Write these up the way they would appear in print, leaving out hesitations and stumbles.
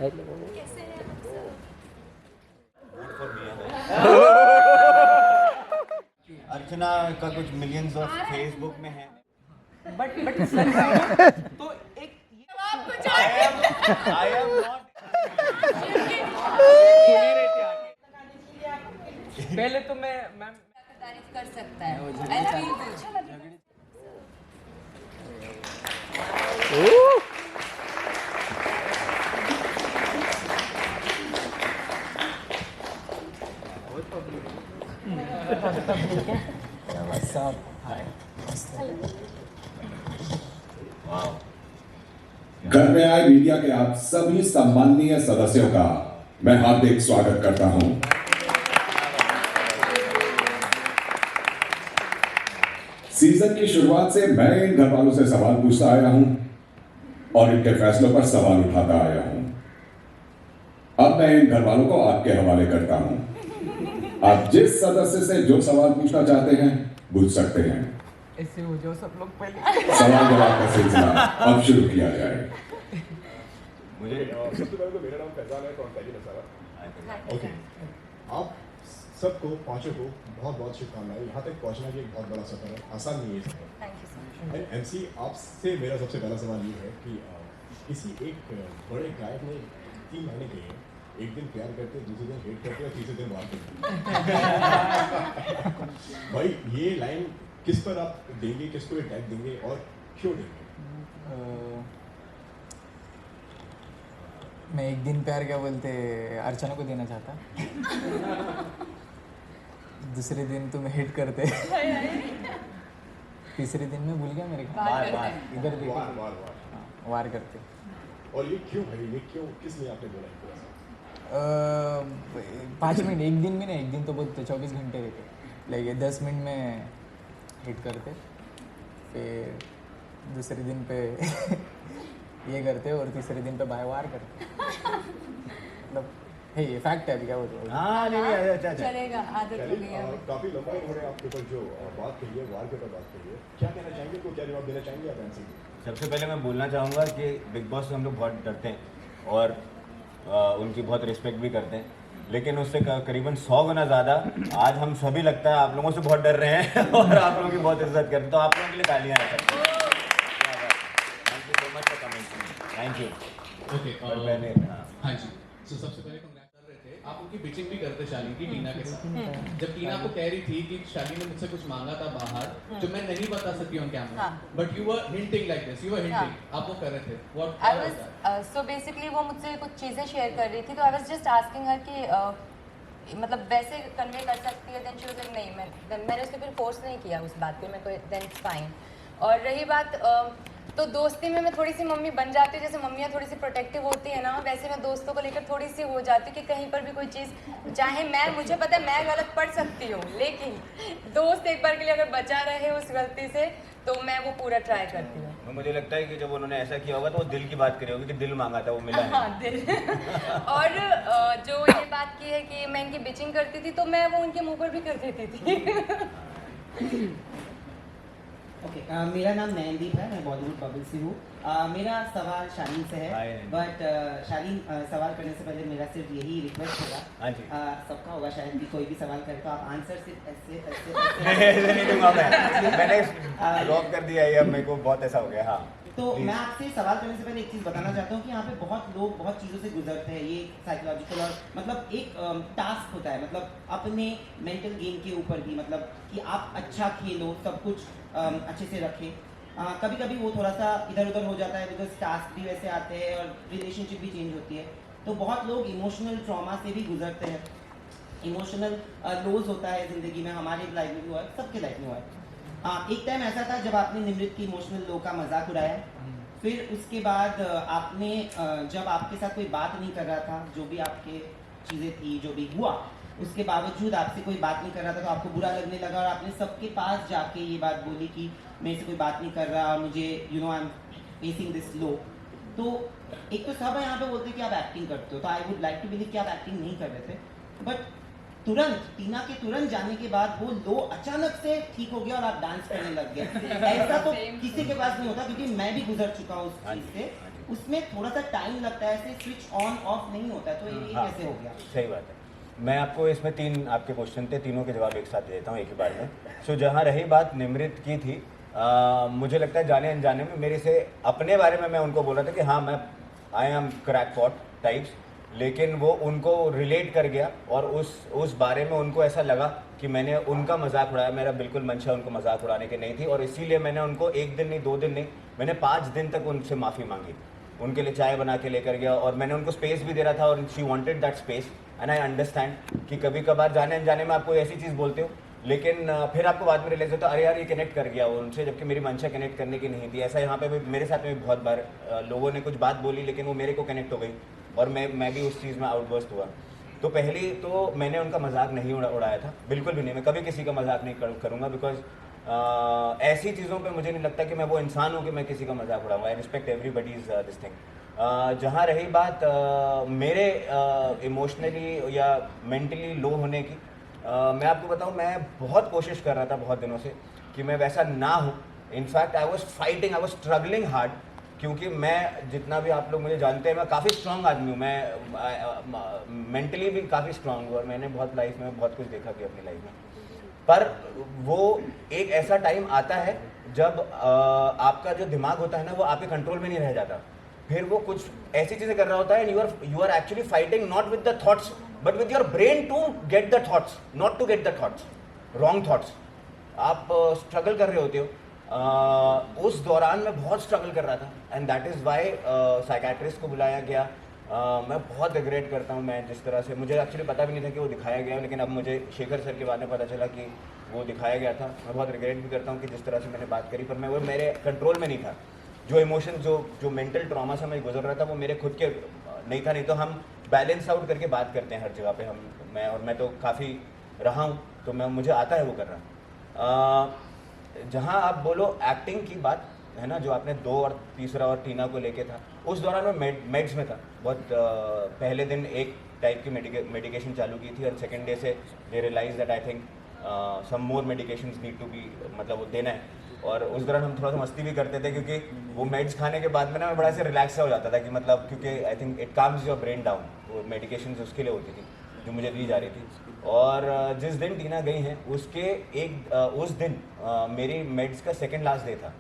कैसे हैं आप सब? अर्चना का कुछ मिलियंस ऑफ फेसबुक में है बट तो एक आपको आई एम नॉट पहले तो मैं मैम तारीफ कर सकता है। I feel good. घर में आए मीडिया के आप सभी सम्माननीय सदस्यों का मैं हार्दिक स्वागत करता हूं। सीजन की शुरुआत से मैं इन घर वालों से सवाल पूछता आया हूं और इनके फैसलों पर सवाल उठाता आया हूं। अब मैं इन घर वालों को आपके हवाले करता हूं। आप जिस सदस्य से जो सवाल पूछना चाहते हैं पूछ सकते हैं। ऐसे हो जाओ सब लोग पहले। सवाल जवाब का सिलसिला अब शुरू किया जाए। मुझे सबसे पहले तो मेरा नाम फैजान है फ्रॉम फैजी नसारा। ओके, आप सबको पांचों को बहुत बहुत शुभकामनाएं। यहाँ तक पहुँचना भी एक बहुत बड़ा सफर है, आसान नहीं है सफर। Thank you so much. MC, आपसे मेरा सबसे पहला सवाल ये है कि किसी एक बड़े गायक ने 3 महीने कहे, एक दिन प्यार करते, दूसरे दिन हेट करते और तीसरे दिन वार करते। भाई ये लाइन किस पर आप देंगे, किसको ये टैग देंगे और क्यों देंगे? मैं एक दिन प्यार क्या बोलते अर्चना को देना चाहता। दूसरे दिन तुम हिट करते। तीसरे दिन में भूल गया मेरे को। इधर देखो। वार वार वार। हाँ, वार करते। और ये क्यों भाई, ये क्यों, किस लिए आपने बोला है? 5 मिनट, एक दिन में ना, एक दिन तो बहुत 24 घंटे रहते। लाइक 10 मिनट में हिट करते, फिर दूसरे दिन पे ये करते और तीसरे दिन पे बाय वार करते। मतलब है ये फैक्ट है। अभी क्या बोलते हो? हाँ नहीं अच्छा चलेगा, आदत हो गई है। काफी लंबा उन्होंने आपके ऊपर जो बात कही है, वार के ऊपर बात कही है, क्या कहना चाहेंगे, को क्या जवाब देना चाहेंगे आप एमसी को? सबसे पहले मैं बोलना चाहूँगा कि बिग बॉस से हम लोग बहुत डरते हैं और उनकी बहुत रिस्पेक्ट भी करते हैं, लेकिन उससे करीबन 100 गुना ज़्यादा आज हम सभी लगता है आप लोगों से बहुत डर रहे हैं और आप लोगों की बहुत इज्जत करते हैं। तो आप लोगों के लिए तालियां हैं। Thank you so much for coming. Thank you. Okay, और मैंने हाँ जी, तो सबसे पहले कंग्रेट कर रहे थे आप, उनकी पिचिंग भी करते शालीन की टीना के साथ। जब टीना को कह रही थी कि शालीन ने मुझसे कुछ मांगा था बाहर जो मैं नहीं बता सकती on camera, but you were hinting like this, you were hinting, आप वो कर रहे थे। What I was so basically वो मुझसे कुछ चीज़ें शेयर कर रही थी, तो आई वाज जस्ट आस्किंग हर कि मतलब वैसे कन्वे कर सकती है। देन शी वाज लाइक नहीं, मैंने उसको फिर फोर्स नहीं किया उस बात पे, मैं कोई देन इट्स फाइन। और रही बात तो दोस्ती में मैं थोड़ी सी मम्मी बन जाती हूँ, जैसे मम्मियाँ थोड़ी सी प्रोटेक्टिव होती है ना, वैसे मैं दोस्तों को लेकर थोड़ी सी हो जाती हूँ कि कहीं पर भी कोई चीज़, चाहे मुझे पता है मैं गलत पढ़ सकती हूँ, लेकिन दोस्त एक बार के लिए अगर बचा रहे उस गलती से तो मैं वो पूरा ट्राई करती हूँ। मुझे लगता है कि जब उन्होंने ऐसा किया होगा तो वो दिल की बात करी होगी कि दिल मांगा था वो मिला हाँ नहीं। दिल। और जो ये बात की है कि मैं इनकी बिचिंग करती थी, तो मैं वो उनके मुंह पर भी कर देती थी। ओके, मेरा नाम नयनदीप है, मैं बॉलीवुड बबल से हूँ। मेरा सवाल शालीन से है, बट शालीन सवाल करने से पहले मेरा सिर्फ यही रिक्वेस्ट होगा, सबका होगा शायद कि कोई भी सवाल करे तो आप आंसर सिर्फ ऐसे नहीं दूंगा मैंने ड्रॉप कर दिया है, अब मेरे को बहुत ऐसा हो गया। हाँ, तो मैं आपसे सवाल करने से पहले एक चीज़ बताना चाहता हूँ कि यहाँ पे बहुत लोग बहुत चीज़ों से गुजरते हैं। ये साइकोलॉजिकल और मतलब एक टास्क होता है, मतलब अपने मेंटल गेम के ऊपर भी, मतलब कि आप अच्छा खेलो, सब कुछ अच्छे से रखें। कभी कभी वो थोड़ा सा इधर उधर हो जाता है, बिकॉज टास्क भी वैसे आते हैं और रिलेशनशिप भी चेंज होती है। तो बहुत लोग इमोशनल ट्रॉमा से भी गुजरते हैं, इमोशनल लॉस होता है ज़िंदगी में, हमारे लाइफ में भी हुआ है, सबके लाइफ में हुआ है। एक टाइम ऐसा था जब आपने निमृत की इमोशनल लो का मजाक उड़ाया, फिर उसके बाद आपने जब आपके साथ कोई बात नहीं कर रहा था, जो भी आपके चीज़ें थी, जो भी हुआ, उसके बावजूद आपसे कोई बात नहीं कर रहा था तो आपको बुरा लगने लगा और आपने सबके पास जाके ये बात बोली कि मेरे से कोई बात नहीं कर रहा और मुझे I am facing this low. तो एक तो सब यहाँ पे बोलते हैं कि आप एक्टिंग करते हो, तो I would like to believe कि आप एक्टिंग नहीं कर रहे थे, बट तुरंत टीना के तुरंत जाने के बाद वो लो अचानक से ठीक हो गया और आप डांस करने लग गए। ऐसा तो किसी के पास नहीं होता, क्योंकि मैं भी गुजर चुका हूँ उस चीज़ से। उसमें थोड़ा सा टाइम लगता है, ऐसे स्विच ऑन ऑफ नहीं होता, तो ये हाँ, कैसे हो गया? सही बात है। मैं आपको इसमें 3 आपके क्वेश्चन थे, तीनों के जवाब एक साथ दे देता हूँ एक ही बार में। सो जहाँ रही बात निमृत की थी, मुझे लगता है जाने अनजाने में मेरे से अपने बारे में मैं उनको बोल रहा था कि हाँ मैं आई एम क्रैकपॉट टाइप्स, लेकिन वो उनको रिलेट कर गया और उस बारे में उनको ऐसा लगा कि मैंने उनका मजाक उड़ाया। मेरा बिल्कुल मंशा उनको मजाक उड़ाने की नहीं थी और इसीलिए मैंने उनको 1 दिन नहीं 2 दिन नहीं, मैंने 5 दिन तक उनसे माफ़ी मांगी, उनके लिए चाय बना के लेकर गया और मैंने उनको स्पेस भी दे रहा था और she wanted that space. And I understand कि कभी कभार जाने अनजाने में आप कोई ऐसी चीज़ बोलते हो, लेकिन फिर आपको बाद में रियलाइज होता है अरे यार ये कनेक्ट कर गया वो उनसे, जबकि मेरी मंशा कनेक्ट करने की नहीं थी। ऐसा यहाँ पे भी मेरे साथ में भी बहुत बार लोगों ने कुछ बात बोली लेकिन वो मेरे को कनेक्ट हो गई और मैं भी उस चीज़ में आउटबर्स्ट हुआ। तो पहली तो मैंने उनका मजाक नहीं उड़ाया था, बिल्कुल भी नहीं, मैं कभी किसी का मजाक नहीं करूँगा बिकॉज ऐसी चीज़ों पे मुझे नहीं लगता कि मैं वो इंसान हूँ कि मैं किसी का मजाक उड़ाऊँगा। I respect everybody's this thing. जहाँ रही बात मेरे इमोशनली या मेंटली लो होने की, मैं आपको बताऊँ मैं बहुत कोशिश कर रहा था बहुत दिनों से कि मैं वैसा ना हूँ। In fact I was fighting, I was struggling hard, क्योंकि मैं जितना भी आप लोग मुझे जानते हैं मैं काफ़ी स्ट्रांग आदमी हूँ, मैं मेंटली भी काफ़ी स्ट्रांग हूँ और मैंने बहुत लाइफ में बहुत कुछ देखा भी अपनी लाइफ में। पर वो एक ऐसा टाइम आता है जब आपका जो दिमाग होता है ना वो आपके कंट्रोल में नहीं रह जाता, फिर वो कुछ ऐसी चीज़ें कर रहा होता है and you are actually fighting not with the thoughts but with your brain to get the thoughts, not to get the thoughts, wrong thoughts. आप स्ट्रगल कर रहे होते हो। उस दौरान मैं बहुत स्ट्रगल कर रहा था and that is why psychiatrist को बुलाया गया। मैं बहुत रिग्रेट करता हूँ, मैं जिस तरह से, मुझे एक्चुअली पता भी नहीं था कि वो दिखाया गया, लेकिन अब मुझे शेखर सर के बाद में पता चला कि वो दिखाया गया था। मैं बहुत रिग्रेट भी करता हूँ कि जिस तरह से मैंने बात करी, पर मैं वो मेरे कंट्रोल में नहीं था। जो इमोशन जो मेंटल ट्रॉमा से मैं गुजर रहा था वो मेरे खुद के नहीं था। नहीं तो हम बैलेंस आउट करके बात करते हैं हर जगह पे, मैं तो काफ़ी रहा हूँ, तो मुझे आता है वो करना। जहाँ आप बोलो एक्टिंग की बात है ना, जो आपने 2 और तीसरा और टीना को लेके था, उस दौरान मैं मेड्स में था बहुत। पहले दिन एक टाइप की मेडिकेशन चालू की थी और सेकेंड डे से they realize that I think some more medications need to be, मतलब वो देना है। और उस दौरान हम थोड़ा सा मस्ती भी करते थे क्योंकि वो मेड्स खाने के बाद में ना मैं बड़ा से रिलैक्स हो जाता था कि मतलब, क्योंकि I think it calms your brain down. वो मेडिकेशन उसके लिए होती थी जो मुझे दी जा रही थी। और जिस दिन टीना गई हैं उसके उस दिन मेरी मेड्स का सेकेंड लास्ट डे था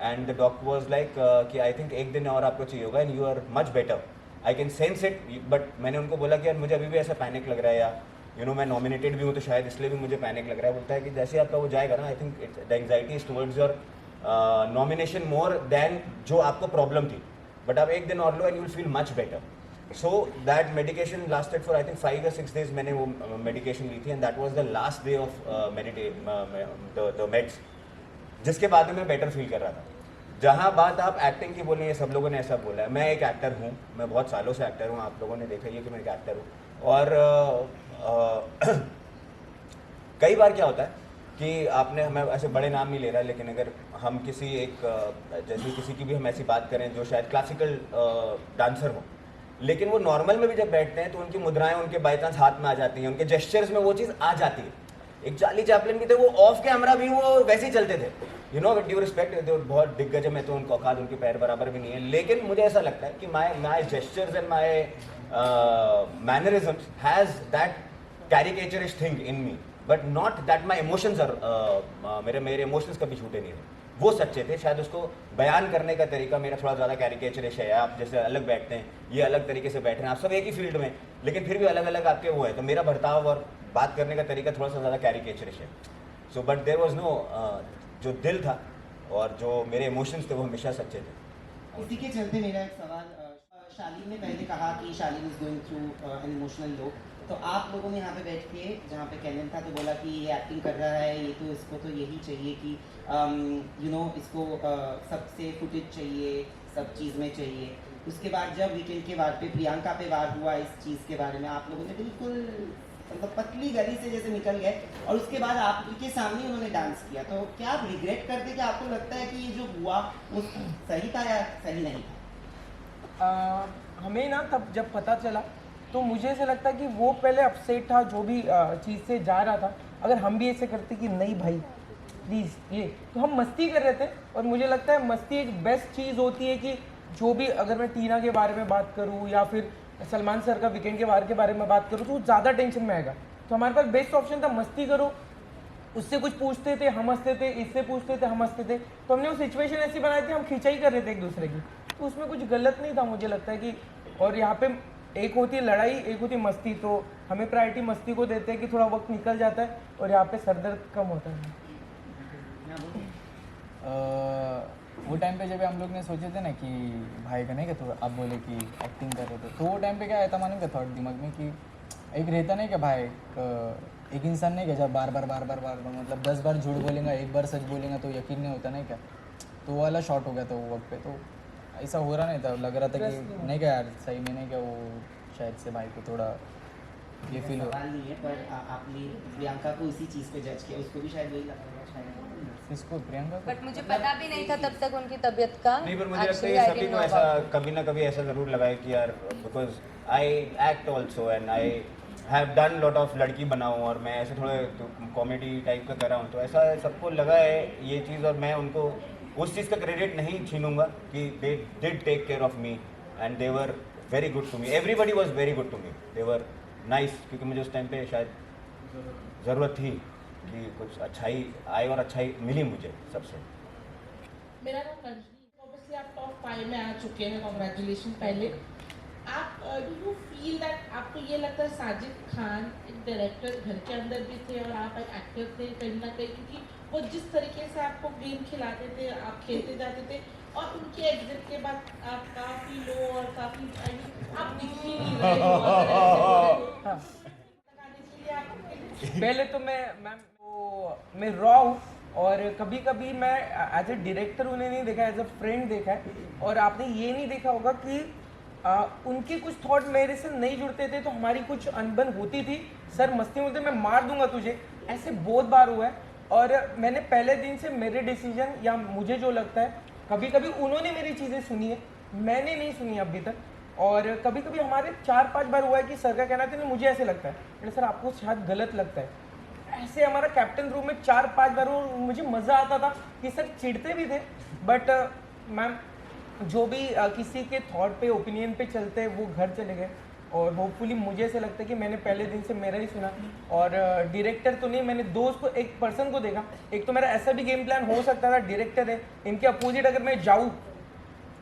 and the doctor was like कि आई थिंक 1 दिन और आपको चाहिए होगा and you are much better, I can sense it. But मैंने उनको बोला कि यार मुझे अभी भी ऐसा पैनिक लग रहा है, या मैं नॉमिनेटेड भी हूँ तो शायद इसलिए भी मुझे पैनिक लग रहा है। बोलता है कि जैसे आपका वो जाएगा ना, I think the anxiety is towards your nomination more than जो आपको प्रॉब्लम थी, बट आप 1 दिन और लो and you will feel much better. So that medication lasted for I think 5 or 6 days मैंने वो मेडिकेशन ली थी and that was the last day of the meds, जिसके बाद में मैं बेटर फील कर रहा था। जहाँ बात आप एक्टिंग की बोली है, सब लोगों ने ऐसा बोला है, मैं एक एक्टर हूँ, मैं बहुत सालों से एक्टर हूँ, आप लोगों ने देखा ही है कि मैं एक एक्टर हूँ। और कई बार क्या होता है कि आपने, हमें ऐसे बड़े नाम नहीं ले रहा है, लेकिन अगर हम किसी एक जैसे किसी की भी हम ऐसी बात करें जो शायद क्लासिकल डांसर हो, लेकिन वो नॉर्मल में भी जब बैठते हैं तो उनकी मुद्राएं उनके बाई चांस हाथ में आ जाती हैं, उनके जेस्चर्स में वो चीज़ आ जाती है। एक चार्ली चैपलिन भी थे, वो ऑफ कैमरा भी वो वैसे ही चलते थे, you know, with due respect, बहुत दिग्गज है, मैं तो उनको औकात उनके पैर बराबर भी नहीं है, लेकिन मुझे ऐसा लगता है कि my gestures and my mannerisms has that caricaturish thing in me, but not that my emotions are, मेरे इमोशंस कभी छूटे नहीं रहे, वो सच्चे थे। शायद उसको बयान करने का तरीका मेरा थोड़ा ज़्यादा कैरिकेचरिश है, आप जैसे अलग बैठते हैं, ये अलग तरीके से बैठ रहे हैं, आप सब एक ही फील्ड में, लेकिन फिर भी अलग अलग आपके वो है, तो मेरा बर्ताव और बात करने का तरीका थोड़ा सा ज़्यादा कैरिकेचरिश है। So but there was no, जो दिल था और जो मेरे इमोशंस थे वो हमेशा सच्चे थे। इसी के चलते मेरा एक सवाल, शालीन ने पहले कहा कि Shalin is going through an emotional low, तो आप लोगों ने यहाँ पे बैठ के, जहाँ पे कैनन था, तो बोला कि ये एक्टिंग कर रहा है, ये तो इसको तो यही चाहिए कि यू नो इसको सबसे फुटेज चाहिए, सब चीज़ में चाहिए। उसके बाद जब वीकेंड के वार पे प्रियंका पे वार हुआ इस चीज़ के बारे में, आप लोगों ने बिल्कुल मतलब पतली गली से जैसे निकल गए और उसके बाद आपके सामने उन्होंने डांस किया, तो क्या आप रिग्रेट करते कि आपको लगता है कि ये जो हुआ वो सही था या सही नहीं था? हमें ना तब जब पता चला तो मुझे ऐसा लगता है कि वो पहले अपसेट था जो भी चीज़ से जा रहा था। अगर हम भी ऐसे करते कि नहीं भाई प्लीज़ ये, तो हम मस्ती कर रहे थे, और मुझे लगता है मस्ती एक बेस्ट चीज़ होती है कि जो भी अगर मैं टीना के बारे में बात करूँ या फिर सलमान सर का वीकेंड के बारे में बात करूँ तो वो ज़्यादा टेंशन में आएगा। तो हमारे पास बेस्ट ऑप्शन था मस्ती करो, उससे कुछ पूछते थे हम हंसते थे, इससे पूछते थे हम हंसते थे, तो हमने वो सिचुएशन ऐसी बनाई थी, हम खिंचाई कर रहे थे एक दूसरे की, तो उसमें कुछ गलत नहीं था मुझे लगता है कि। और यहाँ पे एक होती है लड़ाई, एक होती है मस्ती, तो हमें प्रायोरिटी मस्ती को देते हैं कि थोड़ा वक्त निकल जाता है और यहाँ पे सरदर्द कम होता है। वो टाइम पे जब हम लोग ने सोचे थे ना कि भाई का नहीं कि थोड़ा आप बोले कि एक्टिंग कर रहे थे, तो वो टाइम पे क्या आया था मालूम का थॉट दिमाग में कि एक रहता नहीं कि भाई एक इंसान नहीं क्या जब बार बार मतलब 10 बार झूठ बोलेगा, एक बार सच बोलेगा तो यकीन नहीं होता नहीं क्या, तो वो वाला शॉट हो गया था वो वक्त पे। तो ऐसा हो रहा नहीं था, लग रहा था कि नहीं क्या यार सही में नहीं क्या वो शायद से भाई को थोड़ा ये फील हो। सवाल नहीं है पर आपने प्रियंका को उसी चीज़ पे जज किया, उसको भी शायद वही लगा होगा शायद। इसको प्रियंका को? बट मुझे पता भी नहीं था तब तक उनकी तबीयत का। नहीं, पर मुझे लगता है ये सभी को ऐसा कभी ना कभी ऐसा ज़रूर लगा है कि यार because I act also and I have done lot of लड़की बनाऊँ और मैं ऐसे थोड़े कॉमेडी टाइप का कर रहा हूँ, तो ऐसा सबको लगा है ये चीज़। और मैं उनको उस चीज़ का क्रेडिट नहीं छीनूंगा कि they did take care of me and they were very good to me, everybody was very good to me, they were nice, क्योंकि मुझे उस टाइम पे शायद ज़रूरत थी कि कुछ अच्छाई आए और अच्छाई मिली मुझे सबसे। मेरा नाम रंजनी, ऑब्वियसली आप टॉप 5 में आ चुके हैं, कॉन्ग्रेचुलेशन। पहले आप डू यू फील दैट आपको ये लगता है साजिद खान एक डायरेक्टर घर के अंदर भी थे और आप एक एक्टर थे कहीं ना कहीं, क्योंकि वो जिस तरीके से आपको गेम खिलाते थे आप खेलते जाते थे और उनके एग्जिट के बाद आप काफ़ी लो और काफ़ी आप दिख ही नहीं रहे हो। पहले तो मैं रॉ हूँ और कभी कभी मैं एज ए डायरेक्टर उन्हें नहीं देखा, एज ए फ्रेंड देखा है। और आपने ये नहीं देखा होगा कि उनके कुछ थॉट मेरे से नहीं जुड़ते थे तो हमारी कुछ अनबन होती थी। सर मस्ती बोलते मैं मार दूंगा तुझे, ऐसे बहुत बार हुआ है। और मैंने पहले दिन से मेरे डिसीजन या मुझे जो लगता है, कभी कभी उन्होंने मेरी चीज़ें सुनी है, मैंने नहीं सुनी अभी तक। और कभी कभी हमारे 4-5 बार हुआ है कि सर का कहना था नहीं मुझे ऐसे लगता है, अरे सर आपको शायद गलत लगता है। ऐसे हमारा कैप्टन रूम में 4-5 बार और मुझे मज़ा आता था कि सर चिढ़ते भी थे, बट मैम जो भी किसी के थॉट पे ओपिनियन पे चलते हैं वो घर चले गए। और होपफुली मुझे ऐसे लगता है कि मैंने पहले दिन से मेरा ही सुना। और डायरेक्टर तो नहीं, मैंने दोस्त को एक पर्सन को देखा। एक तो मेरा ऐसा भी गेम प्लान हो सकता था, डायरेक्टर है, इनके अपोजिट अगर मैं जाऊँ,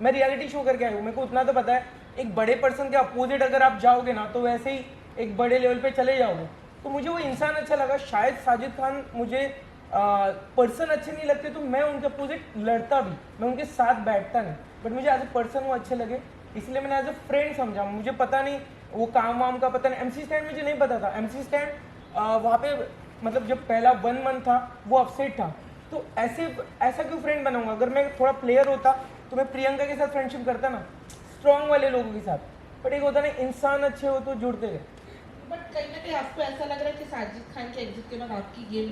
मैं रियलिटी शो करके आया हूँ, मेरे को उतना तो पता है, एक बड़े पर्सन के अपोजिट अगर आप जाओगे ना तो वैसे ही एक बड़े लेवल पे चले जाओगे। तो मुझे वो इंसान अच्छा लगा। शायद साजिद खान मुझे पर्सन अच्छे नहीं लगते तो मैं उनके अपोजिट लड़ता भी, मैं उनके साथ बैठता नहीं, बट मुझे एज ए पर्सन वो अच्छे लगे, इसलिए मैंने एज ए फ्रेंड समझा। मुझे पता नहीं वो काम वाम का पता नहीं। MC स्टैंड मुझे नहीं पता था। MC स्टैंड वहाँ पे मतलब जब पहला 1 मंथ था वो अपसेट था, तो ऐसा क्यों फ्रेंड बनाऊंगा? अगर मैं थोड़ा प्लेयर होता तो मैं प्रियंका के साथ फ्रेंडशिप करता ना, स्ट्रॉन्ग वाले लोगों के साथ। बट एक होता ना इंसान अच्छे हो तो जुड़ते गए। बट कहीं ना कहीं आपको ऐसा लग रहा है कि साजिद खान के एग्जिट के बाद आपकी गेम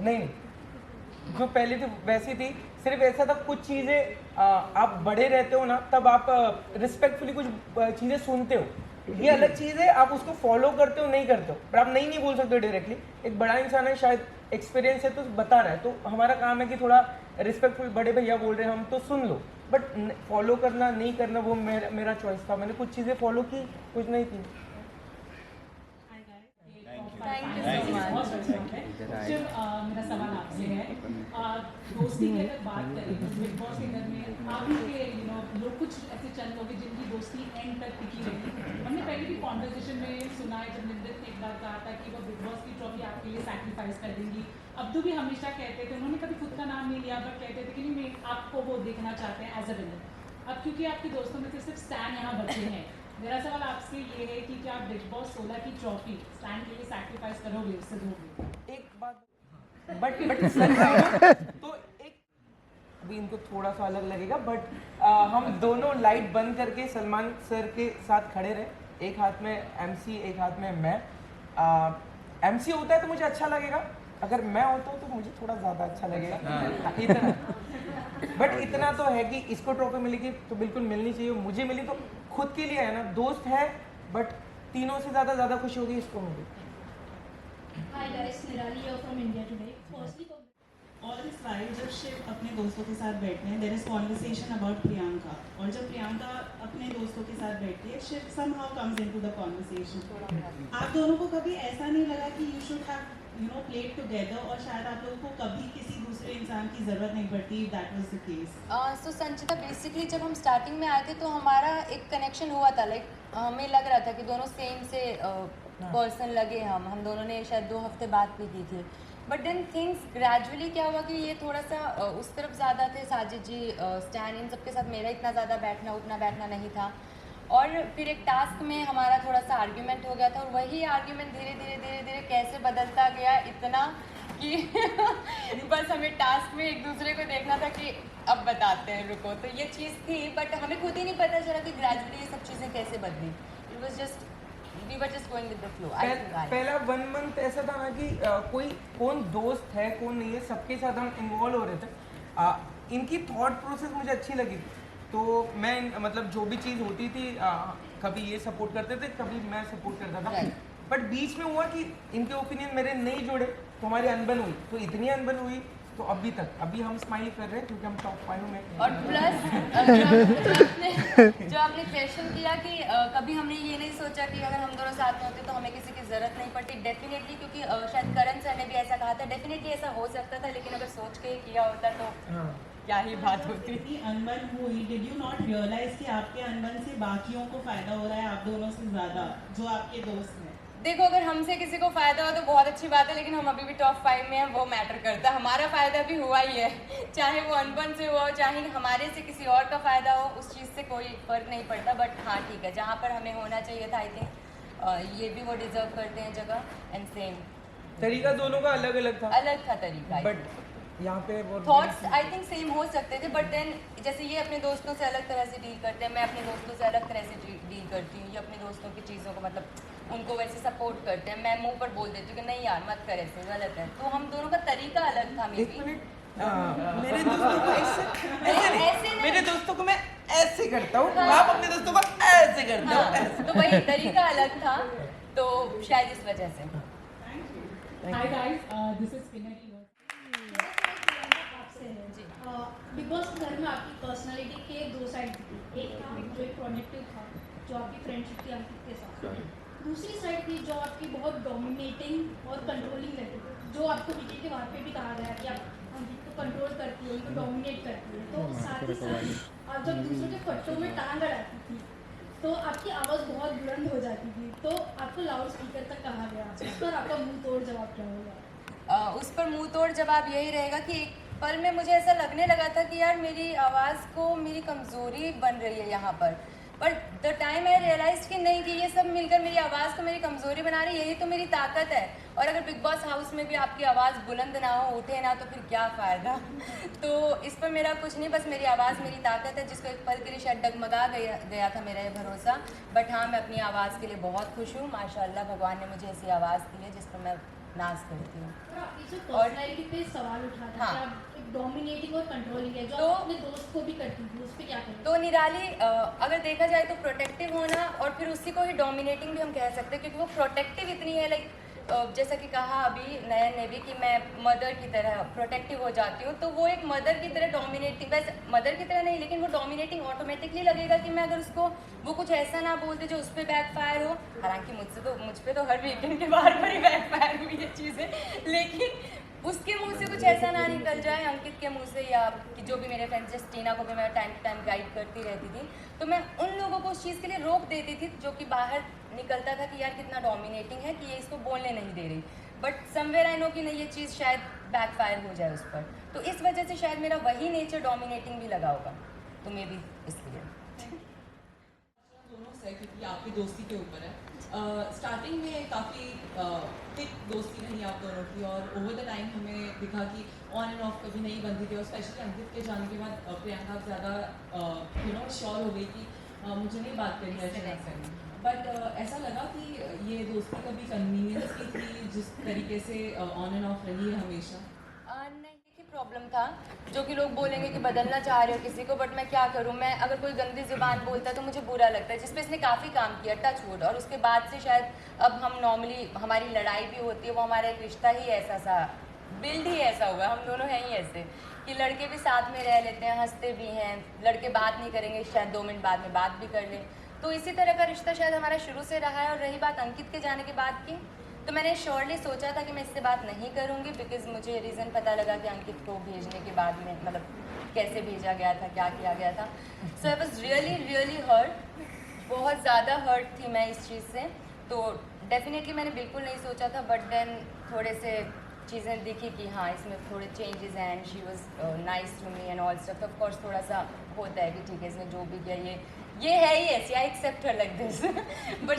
नहीं, जो पहले थी वैसी थी। सिर्फ ऐसा था कुछ चीज़ें आप बड़े रहते हो ना तब आप रिस्पेक्टफुली कुछ चीज़ें सुनते हो, ये अलग चीज़ है, आप उसको फॉलो करते हो नहीं करते हो, पर आप नहीं बोल सकते हो डायरेक्टली। एक बड़ा इंसान है, शायद एक्सपीरियंस है तो बता रहा है, तो हमारा काम है कि थोड़ा रिस्पेक्टफुल, बड़े भैया बोल रहे हैं हम तो सुन लो, बट फॉलो करना नहीं करना वो मेरा चॉइस था। मैंने कुछ चीज़ें फॉलो की, कुछ नहीं की। Thank you so much. Shiv, मेरा सवाल आपसे है, दोस्ती की अगर बात करें तो बिग बॉस के घर में आप ही के लोग कुछ ऐसे चंद लोग हैं जिनकी दोस्ती एंड तक टिकी रही। हमने पहले भी कॉन्वर्सेशन में सुना है जब निंदित ने एक बार कहा था कि वो बिग बॉस की ट्रॉफी आपके लिए सैक्रिफाइस कर देंगी। अब्दू भी हमेशा कहते थे, उन्होंने कभी खुद का नाम नहीं लिया, बट कहते थे कि नहीं मैं आपको वो देखना चाहते हैं एज अ विनर। अब क्योंकि आपके दोस्तों में से सिर्फ स्टैन यहाँ बचे हैं, मेरा सवाल आपसे ये है कि क्या आप बिग बॉस 16 की ट्रॉफी स्टैन के लिए सैक्रिफाइस करोगे, उससे दोगे? एक बात बट तो एक अभी इनको थोड़ा सा अलग लगेगा, बट हम दोनों लाइट बंद करके सलमान सर के साथ खड़े रहे, एक हाथ में MC एक हाथ में मैं। MC होता है तो मुझे अच्छा लगेगा, अगर मैं होता हूँ तो मुझे थोड़ा ज़्यादा अच्छा लगेगा इतना। बट इतना तो है कि इसको ट्रॉफी मिलेगी तो बिल्कुल मिलनी चाहिए, मुझे मिली तो खुद के लिए है ना, दोस्त है, बट तीनों से ज़्यादा खुशी होगी इसको मिली। Hi guys, Nirali here from India today. Firstly, all this while जब शिव अपने दोस्तों के साथ बैठते हैं there is conversation about Priyanka, और जब प्रियंका अपने दोस्तों के साथ बैठती है Shiv somehow comes into the conversation. आप दोनों को कभी ऐसा नहीं लगा कि you should have played together, और शायद आप लोगों को कभी किसी दूसरे इंसान की ज़रूरत नहीं पड़ती, that was the case? So Sanchita, basically जब हम स्टार्टिंग में आए थे तो हमारा एक कनेक्शन हुआ था, लाइक हमें लग रहा था कि दोनों सेम से पर्सन लगे। हम दोनों ने शायद 2 हफ्ते बात भी की थी, बट देन थिंग्स ग्रेजुअली क्या हुआ कि ये थोड़ा सा उस तरफ ज़्यादा थे, साजिद जी स्टैन इन सबके साथ मेरा इतना ज़्यादा उठना बैठना नहीं था, और फिर एक टास्क में हमारा थोड़ा सा आर्ग्यूमेंट हो गया था, और वही आर्ग्यूमेंट धीरे धीरे कैसे बदलता गया इतना कि बस हमें टास्क में एक दूसरे को देखना था कि अब बताते हैं रुको, तो ये चीज़ थी, बट हमें खुद ही नहीं पता चला कि ग्रेजुअली ये सब चीज़ें कैसे बदली। It was just we were just going with the flow. पहला 1 मंथ ऐसा था ना कि कोई कौन दोस्त है कौन नहीं है, सबके साथ हम इन्वॉल्व हो रहे थे। इनकी थॉट प्रोसेस मुझे अच्छी लगी, तो मैं मतलब जो भी चीज़ होती थी कभी ये सपोर्ट करते थे, कभी मैं सपोर्ट करता था, बट बीच में हुआ कि इनके ओपिनियन मेरे नहीं जुड़े तो हमारी अनबन हुई, तो इतनी अनबन हुई तो अभी हम स्माइल कर रहे हैं क्योंकि हम टॉप 5 में। और प्लस जो आपने क्वेश्चन किया कि कभी हमने ये नहीं सोचा कि अगर हम दोनों साथ में होते तो हमें किसी की ज़रूरत नहीं पड़ती। डेफिनेटली, क्योंकि शायद करण सर ने भी ऐसा कहा था, डेफिनेटली ऐसा हो सकता था, लेकिन अगर सोच के किया होता तो क्या ही बात होती। अनबन हुई, डिड यू नॉट रियलाइज कि आपके अनबन से बाकियों को फायदा हो रहा है, आप दोनों से ज़्यादा, जो आपके दोस्त हैं? देखो, अगर हमसे किसी को फ़ायदा हो तो बहुत अच्छी बात है, लेकिन हम अभी भी टॉप 5 में हैं, वो मैटर करता है। हमारा फ़ायदा भी हुआ ही है, चाहे वो अनबन से हुआ हो, चाहे हमारे से किसी और का फ़ायदा हो, उस चीज़ से कोई फ़र्क नहीं पड़ता। बट हाँ ठीक है, जहाँ पर हमें होना चाहिए था, आई थिंक ये भी वो डिज़र्व करते हैं जगह, एंड सेम तरीका दोनों का अलग अलग था तरीका, बट यहाँ पे वो थॉट्स आई थिंक सेम हो सकते थे, बट देन जैसे ये अपने दोस्तों से अलग तरह से डील करते हैं, मैं अपने दोस्तों से अलग तरह से डील करती हूँ। ये अपने दोस्तों की चीज़ों को मतलब उनको वैसे सपोर्ट करते हैं, मैं मुंह पर बोल देती हूँ कि नहीं यार मत कर, ऐसे गलत है। तो हम दोनों का तरीका अलग था। मेरे दोस्तों को ऐसे मेरे दोस्तों को मैं ऐसे करता हूँ, आप अपने दोस्तों को ऐसे करते हो, तो वही तरीका अलग था, तो शायद इस वजह से। Hi guys, this is Kinnari. Big boss घर में आपकी पर्सनालिटी के 2 साइड थी, एक था जो एक प्रोडक्टिव था, जो आपकी फ्रेंडशिप थी अंकित के साथ, दूसरी साइड थी जो आपकी बहुत डोमिनेटिंग और कंट्रोलिंग रहती थी, जो आपको विकी के वहाँ पे भी कहा गया कि आप अंकित को कंट्रोल करती हो, उनको डोमिनेट करती हो। तो साथ ही साथ आप जब दूसरों के फट्टों में टांग अड़ाती थी तो आपकी आवाज़ बहुत बुलंद हो जाती थी, तो आपको लाउड स्पीकर तक कहा गया। उस पर आपका मुंह तोड़ जवाब क्या होगा? उस पर मुंह तोड़ जवाब यही रहेगा कि एक पल में मुझे ऐसा लगने लगा था कि यार मेरी आवाज़ को मेरी कमज़ोरी बन रही है यहाँ पर, but the time I realise कि नहीं, कि ये सब मिलकर मेरी आवाज़ को मेरी कमज़ोरी बना रही है, यही तो मेरी ताकत है। और अगर बिग बॉस हाउस में भी आपकी आवाज़ बुलंद ना हो, उठे ना, तो फिर क्या फ़ायदा। तो इस पर मेरा कुछ नहीं, बस मेरी आवाज़ मेरी ताकत है, जिसको एक पल के लिए शायद डगमगा गया था मेरा ये भरोसा। बट हाँ, मैं अपनी आवाज़ के लिए बहुत खुश हूँ। माशाल्लाह भगवान ने मुझे ऐसी आवाज़ दी है जिस पर मैं नाज करती हूँ। और पर्सनैलिटी पे सवाल उठा था, हाँ, डोमिनेटिंग और कंट्रोलिंग है, जो तो आप अपने दोस्त को भी करती थी, उस पे क्या करें? तो निराली, अगर देखा जाए तो प्रोटेक्टिव होना, और फिर उसी को ही डोमिनेटिंग भी हम कह सकते हैं, क्योंकि वो प्रोटेक्टिव इतनी है, लाइक जैसा कि कहा अभी नयन ने भी कि मैं मदर की तरह प्रोटेक्टिव हो जाती हूँ, तो वो एक मदर की तरह डोमिनेटिंग, वैसे मदर की तरह नहीं, लेकिन वो डोमिनेटिंग ऑटोमेटिकली लगेगा कि मैं अगर उसको वो कुछ ऐसा ना बोलते जो उस पर बैकफायर हो। हालांकि मुझ पे तो हर वीकेंड के बाहर पर ही बैकफायर हुई ये चीज़ें, लेकिन उसके मुंह से कुछ ऐसा ना निकल जाए, अंकित के मुंह से, या कि जो भी मेरे फ्रेंड्स, जैसे टीना को भी मैं टाइम टू टाइम गाइड करती रहती थी, तो मैं उन लोगों को उस चीज़ के लिए रोक देती थी जो कि बाहर निकलता था कि यार कितना डोमिनेटिंग है, कि ये इसको बोलने नहीं दे रही, बट समवेयर आई नो कि नहीं, ये चीज़ शायद बैकफायर हो जाए उस पर। तो इस वजह से शायद मेरा वही नेचर डोमिनेटिंग भी लगा होगा, तो मे बी इसलिए। दोनों से, क्योंकि आपकी दोस्ती के ऊपर है, स्टार्टिंग में काफ़ी थिक दोस्ती रही आप दोनों की, और ओवर द टाइम हमें दिखा कि ऑन एंड ऑफ कभी नहीं बनती थी, और स्पेशली अंकित के जाने के बाद प्रियंका ज़्यादा श्योर हो गई कि मुझे नहीं बात करनी ऐसे, बट ऐसा लगा कि ये दोस्ती कभी कन्वीनियंस की थी जिस तरीके से ऑन एंड ऑफ रही है हमेशा? नहीं, देखिए प्रॉब्लम था, जो कि लोग बोलेंगे कि बदलना चाह रहे हो किसी को, बट मैं क्या करूं, मैं अगर कोई गंदी ज़ुबान बोलता है तो मुझे बुरा लगता है, जिस पे इसने काफ़ी काम किया, टच वुड, और उसके बाद से शायद अब हम नॉर्मली हमारी लड़ाई भी होती है, वो हमारा एक रिश्ता ही ऐसा सा बिल्ड ही ऐसा हुआ, हम दोनों हैं ही ऐसे कि लड़के भी साथ में रह लेते हैं, हंसते भी हैं, लड़के बात नहीं करेंगे शायद 2 मिनट बाद में बात भी कर लें, तो इसी तरह का रिश्ता शायद हमारा शुरू से रहा है। और रही बात अंकित के जाने के बाद की, तो मैंने श्योरली सोचा था कि मैं इससे बात नहीं करूँगी, बिकॉज मुझे रीज़न पता लगा कि अंकित को भेजने के बाद में मतलब कैसे भेजा गया था, क्या किया गया था। सो आई वॉज रियली हर्ट, बहुत ज़्यादा हर्ट थी मैं इस चीज़ से। तो डेफिनेटली मैंने बिल्कुल नहीं सोचा था, बट देन थोड़े से चीज़ें दिखी कि हाँ इसमें थोड़े चेंजेस हैं and she was nice to me and all stuff. Of course थोड़ा सा होता है कि ठीक है इसने जो भी किया ये है ही ऐसी, I accept her like this, but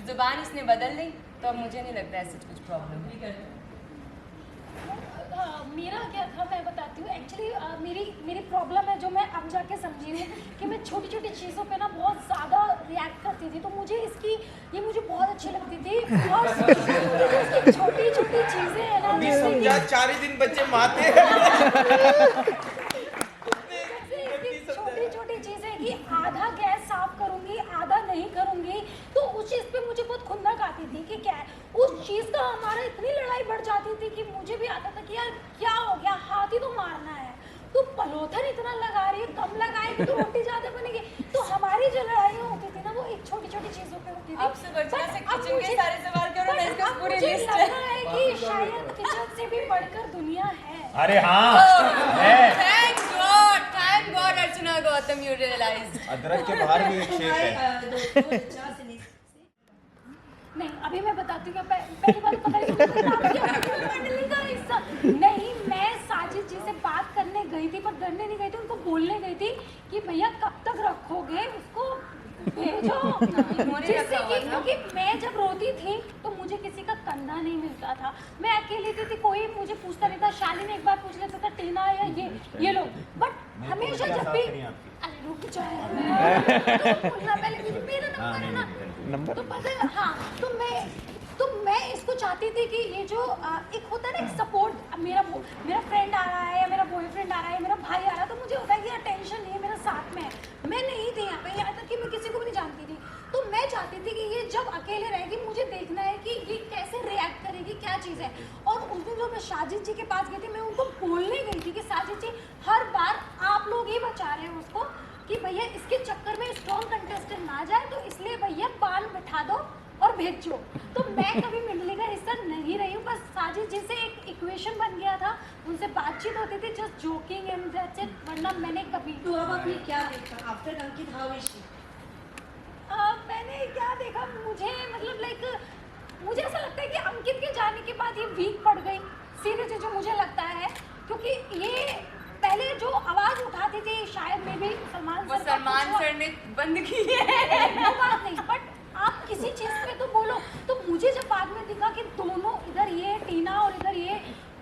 जुबान इसने बदल दी तो अब मुझे नहीं लगता ऐसे कुछ प्रॉब्लम। मेरा क्या था मैं बताती हूँ। एक्चुअली मेरी प्रॉब्लम है जो मैं अब जाके समझी हूँ कि मैं छोटी छोटी चीज़ों पे ना बहुत ज़्यादा रिएक्ट करती थी, तो मुझे ये मुझे बहुत अच्छी लगती थी। और छोटी छोटी चीज़ें है ना, समझा 4 ही दिन बच्चे माते छोटी छोटी चीज़ें कि आधा गैस साफ करूँगी आधा नहीं करूँगी, तो उस चीज़ पे मुझे बहुत खुंदक आती थी कि क्या उस चीज़ का हमारा इतनी लड़ाई बढ़ जाती थी कि मुझे भी आता था कि यार क्या हो गया, हाथ ही तो मारना है, तो पलोथन इतना लगा रही है, कम लगाएगी तो रोटी ज़्यादा बनेगी। तो हमारी जो लड़ाइयाँ होती थी ना वो एक छोटी छोटी चीज़ों पे होती थी। अब से बच्चा से किचन के सारे सवाल करो ना, इसका पूरी लिस्ट है कि शायद किचन से भी बढ़कर दुनिया है। अरे हाँ है। Thank God Archana Gautam you realised. अदरक के बाहर भी एक शेप है। नहीं अभी मैं बताती हूँ, पहली बात पता का हिस्सा नहीं, मैं साजिद जी से बात करने गई थी, पर करने नहीं गई थी, उनको बोलने गई थी कि भैया कब तक रखोगे उसको, भेजो। जिससे कि क्योंकि मैं जब रोती थी तो मुझे किसी का कंधा नहीं मिलता था, मैं अकेली थी, कोई मुझे पूछता नहीं था। शालिनी एक बार पूछ लेता था टीना या ये लोग, बट हमेशा जब भी अरे रुक जाए पहले मेरा नंबर है ना, तो पता है हाँ, तो मैं इसको चाहती थी कि ये जो एक होता है ना एक सपोर्ट, मेरा फ्रेंड आ रहा है या मेरा बॉयफ्रेंड आ रहा है, मेरा भाई आ रहा है, तो मुझे होता है कि अटेंशन ये मेरा साथ में है। मैं नहीं थी यहाँ पे, यहाँ तक कि मैं किसी को भी नहीं जानती थी, तो मैं चाहती थी कि ये जब अकेले रहेगी मुझे देखना है कि ये कैसे रिएक्ट करेगी, क्या चीज़ है। और उस दिन जब मैं साजिद जी के पास गई थी, मैं उनको बोलने गई थी कि साजिद जी हर बार आप लोग ही बचा रहे हैं उसको कि भैया इसके चक्कर में स्ट्रॉन्ग कंटेस्टेंट ना जाए, तो इसलिए भैया बाल बिठा दो और भेजो। तो मैं कभी मंडली का हिस्सा नहीं रही हूँ, बस साजिद जी से एक इक्वेशन बन गया था, उनसे बातचीत होती थी, just joking and that's it, वरना मैंने कभी। तो अब आपने क्या देखा after Ankit, how is she? मैंने क्या देखा, मुझे मतलब लाइक मुझे ऐसा लगता है कि अंकित के जाने के बाद ये वीक पड़ गई, सीरियसली जो मुझे लगता है, क्योंकि ये पहले जो आवाज उठाती थी शायद में भी सलमान सर ने बंद की है वो बात नहीं, बट आप किसी चीज पे तो बोलो। तो मुझे जब बाद में दिखा कि दोनों इधर ये टीना और इधर ये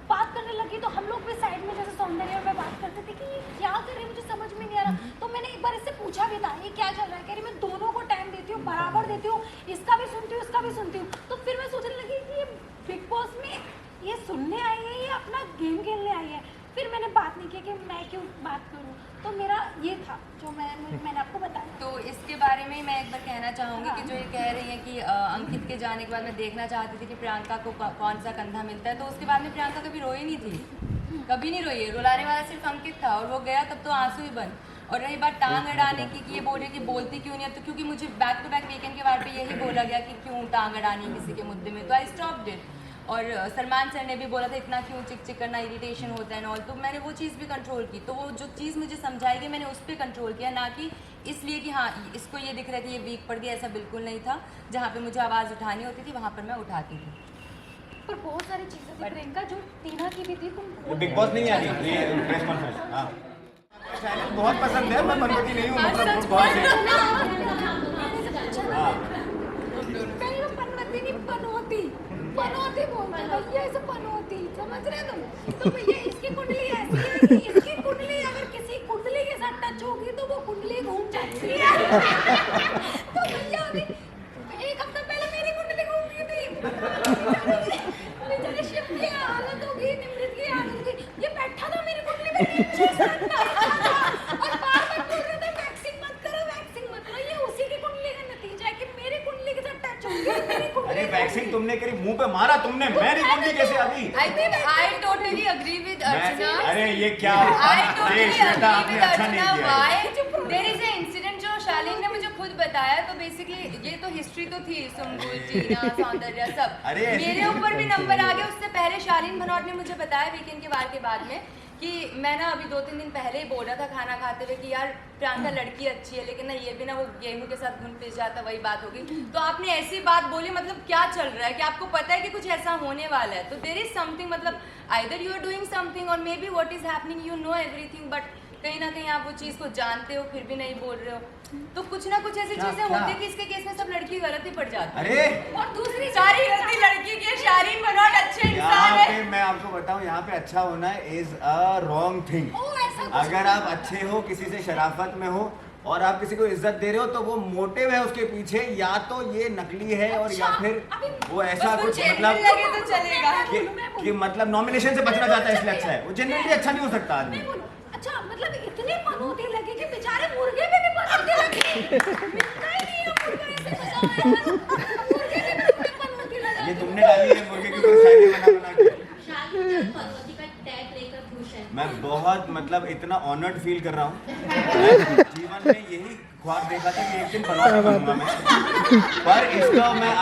बात करने लगी, तो हम लोग भी साइड में जैसे सौंदर्य में बात करते थे कि ये क्या कर रही है, मुझे समझ में नहीं आ रहा। तो मैंने एक बार इससे पूछा भी था ये क्या चल रहा है, कह रही मैं दोनों को टाइम देती हूँ, बराबर देती हूँ, इसका भी सुनती हूँ इसका भी सुनती हूँ। तो फिर मैं सोचने लगी कि ये बिग बॉस में ये सुनने आई है या अपना गेम खेलने आई है। फिर मैंने बात नहीं की कि मैं क्यों बात करूँ, तो मेरा ये था जो मैंने आपको बताया। तो इसके बारे में मैं एक बार कहना चाहूँगी कि जो ये कह रही है कि अंकित के जाने के बाद मैं देखना चाहती थी कि प्रियंका को कौन सा कंधा मिलता है, तो उसके बाद में प्रियंका कभी रोई नहीं थी, कभी नहीं रोई है, रुलाने वाला सिर्फ अंकित था और वो गया तब तो आंसू ही बंद। और रही बात टांग अड़ाने की कि ये बोले कि बोलती क्यों नहीं है, तो क्योंकि मुझे बैक टू बैक वीकेंड के बाद पे यही बोला गया कि क्यों टांग अड़ानी किसी के मुद्दे में, तो आई स्टॉप्ड इट। और सलमान सर ने भी बोला था इतना क्यों चिक चिक करना, इरिटेशन होता है एंड ऑल, तो मैंने वो चीज़ भी कंट्रोल की। तो वो जो चीज़ मुझे समझाई गई मैंने उस पर कंट्रोल किया, ना कि इसलिए कि हाँ इसको ये दिख रहा था ये वीक पड़ गया, ऐसा बिल्कुल नहीं था। जहाँ पे मुझे आवाज़ उठानी होती थी वहाँ पर मैं उठाती थी। पर बहुत सारी चीज़ें थी प्रियंका जो टीना की भी थी, तुम बिग बॉस नहीं आती ये प्रेस कॉन्फ्रेंस। हाँ चैनल बहुत पसंद है, मैं मनोती नहीं हूँ, मतलब बहुत पनौती बोलते हैं भैया, ऐसे पनौती, समझ रहे तुम? तो भैया इसकी कुंडली ऐसी है कि इसकी कुंडली अगर किसी कुंडली के साथ टच होगी तो वो कुंडली घूम जाती है। तो भैया अभी एक हफ्ता पहले मेरी कुंडली घूम गई थी, बेचारे शिव की हालत होगी, निमृत की हालत होगी, ये बैठा था मेरी कुंडली में और बार-बार बोल रहा था वैक्सिंग मत करो, ये उसी की कुंडली का नतीजा है कि मेरी कुंडली के साथ टच होगी अरे वैक्सिंग तुमने करी, मुंह पे मारा तुमने, मैं नहीं कुंडली कैसे अभी? I think I totally agree with Archana. अरे ये क्या? I totally श्वेता agree आपने with अच्छा नहीं Archana. किया। Why? There is an incident जो शालीन ने मुझे खुद बताया, तो बेसिकली ये तो हिस्ट्री तो थी, सुम्बुल, टीना, सौंदर्या सब। अरे ऐसी मेरे ऊपर भी नंबर आ गया। उससे पहले शालीन भनौट ने मुझे बताया वीकेंड के वार के बाद में कि मैं ना अभी 2-3 दिन पहले ही बोल रहा था खाना खाते हुए कि यार प्रियंका लड़की अच्छी है, लेकिन ना ये भी ना वो गेहूं के साथ घुन पिस जाता, वही बात होगी। तो आपने ऐसी बात बोली, मतलब क्या चल रहा है कि आपको पता है कि कुछ ऐसा होने वाला है, तो देयर इज समथिंग, मतलब either you are doing something और maybe what is happening you know everything, but कहीं ना कहीं आप वो चीज़ को जानते हो फिर भी नहीं बोल रहे हो। तो कुछ ना कुछ ऐसी चीजें होती है कि इसके केस में सब लड़की गलत ही पड़ जाती है। अरे और दूसरी सारी गलती लड़की की है। शालीन भनौट अच्छे इंसान यहाँ है। पे मैं आपको बताऊं, यहाँ पे अच्छा होना इज अ रॉन्ग थिंग। अगर आप अच्छे हो, किसी से शराफत में हो और आप किसी को इज्जत दे रहे हो, तो वो मोटिव है उसके पीछे, या तो ये नकली है और या फिर वो ऐसा कुछ मतलब लगे तो चलेगा कि मतलब नॉमिनेशन से बचना चाहता है, इसलिए अच्छा है। वो जनरली अच्छा नहीं हो सकता आदमी। अच्छा मतलब इतने मनोती लगे कि बेचारे मुर्गे भी मनोती लगे। मिलता ही नहीं है मुर्गा, ऐसे फंसा हुआ है, मुर्गे भी मनोती लगा। ये तुमने डाली है मुर्गे के ऊपर शायरी बना के। शालीन मनोती का टैग लेकर खुश है। मैं बहुत मतलब इतना ऑनर्ड फील कर रहा हूँ। जीवन में यही ख्वाब देखा था कि एक दिन बनौटी बनूंगा मैं, पर इसका मैं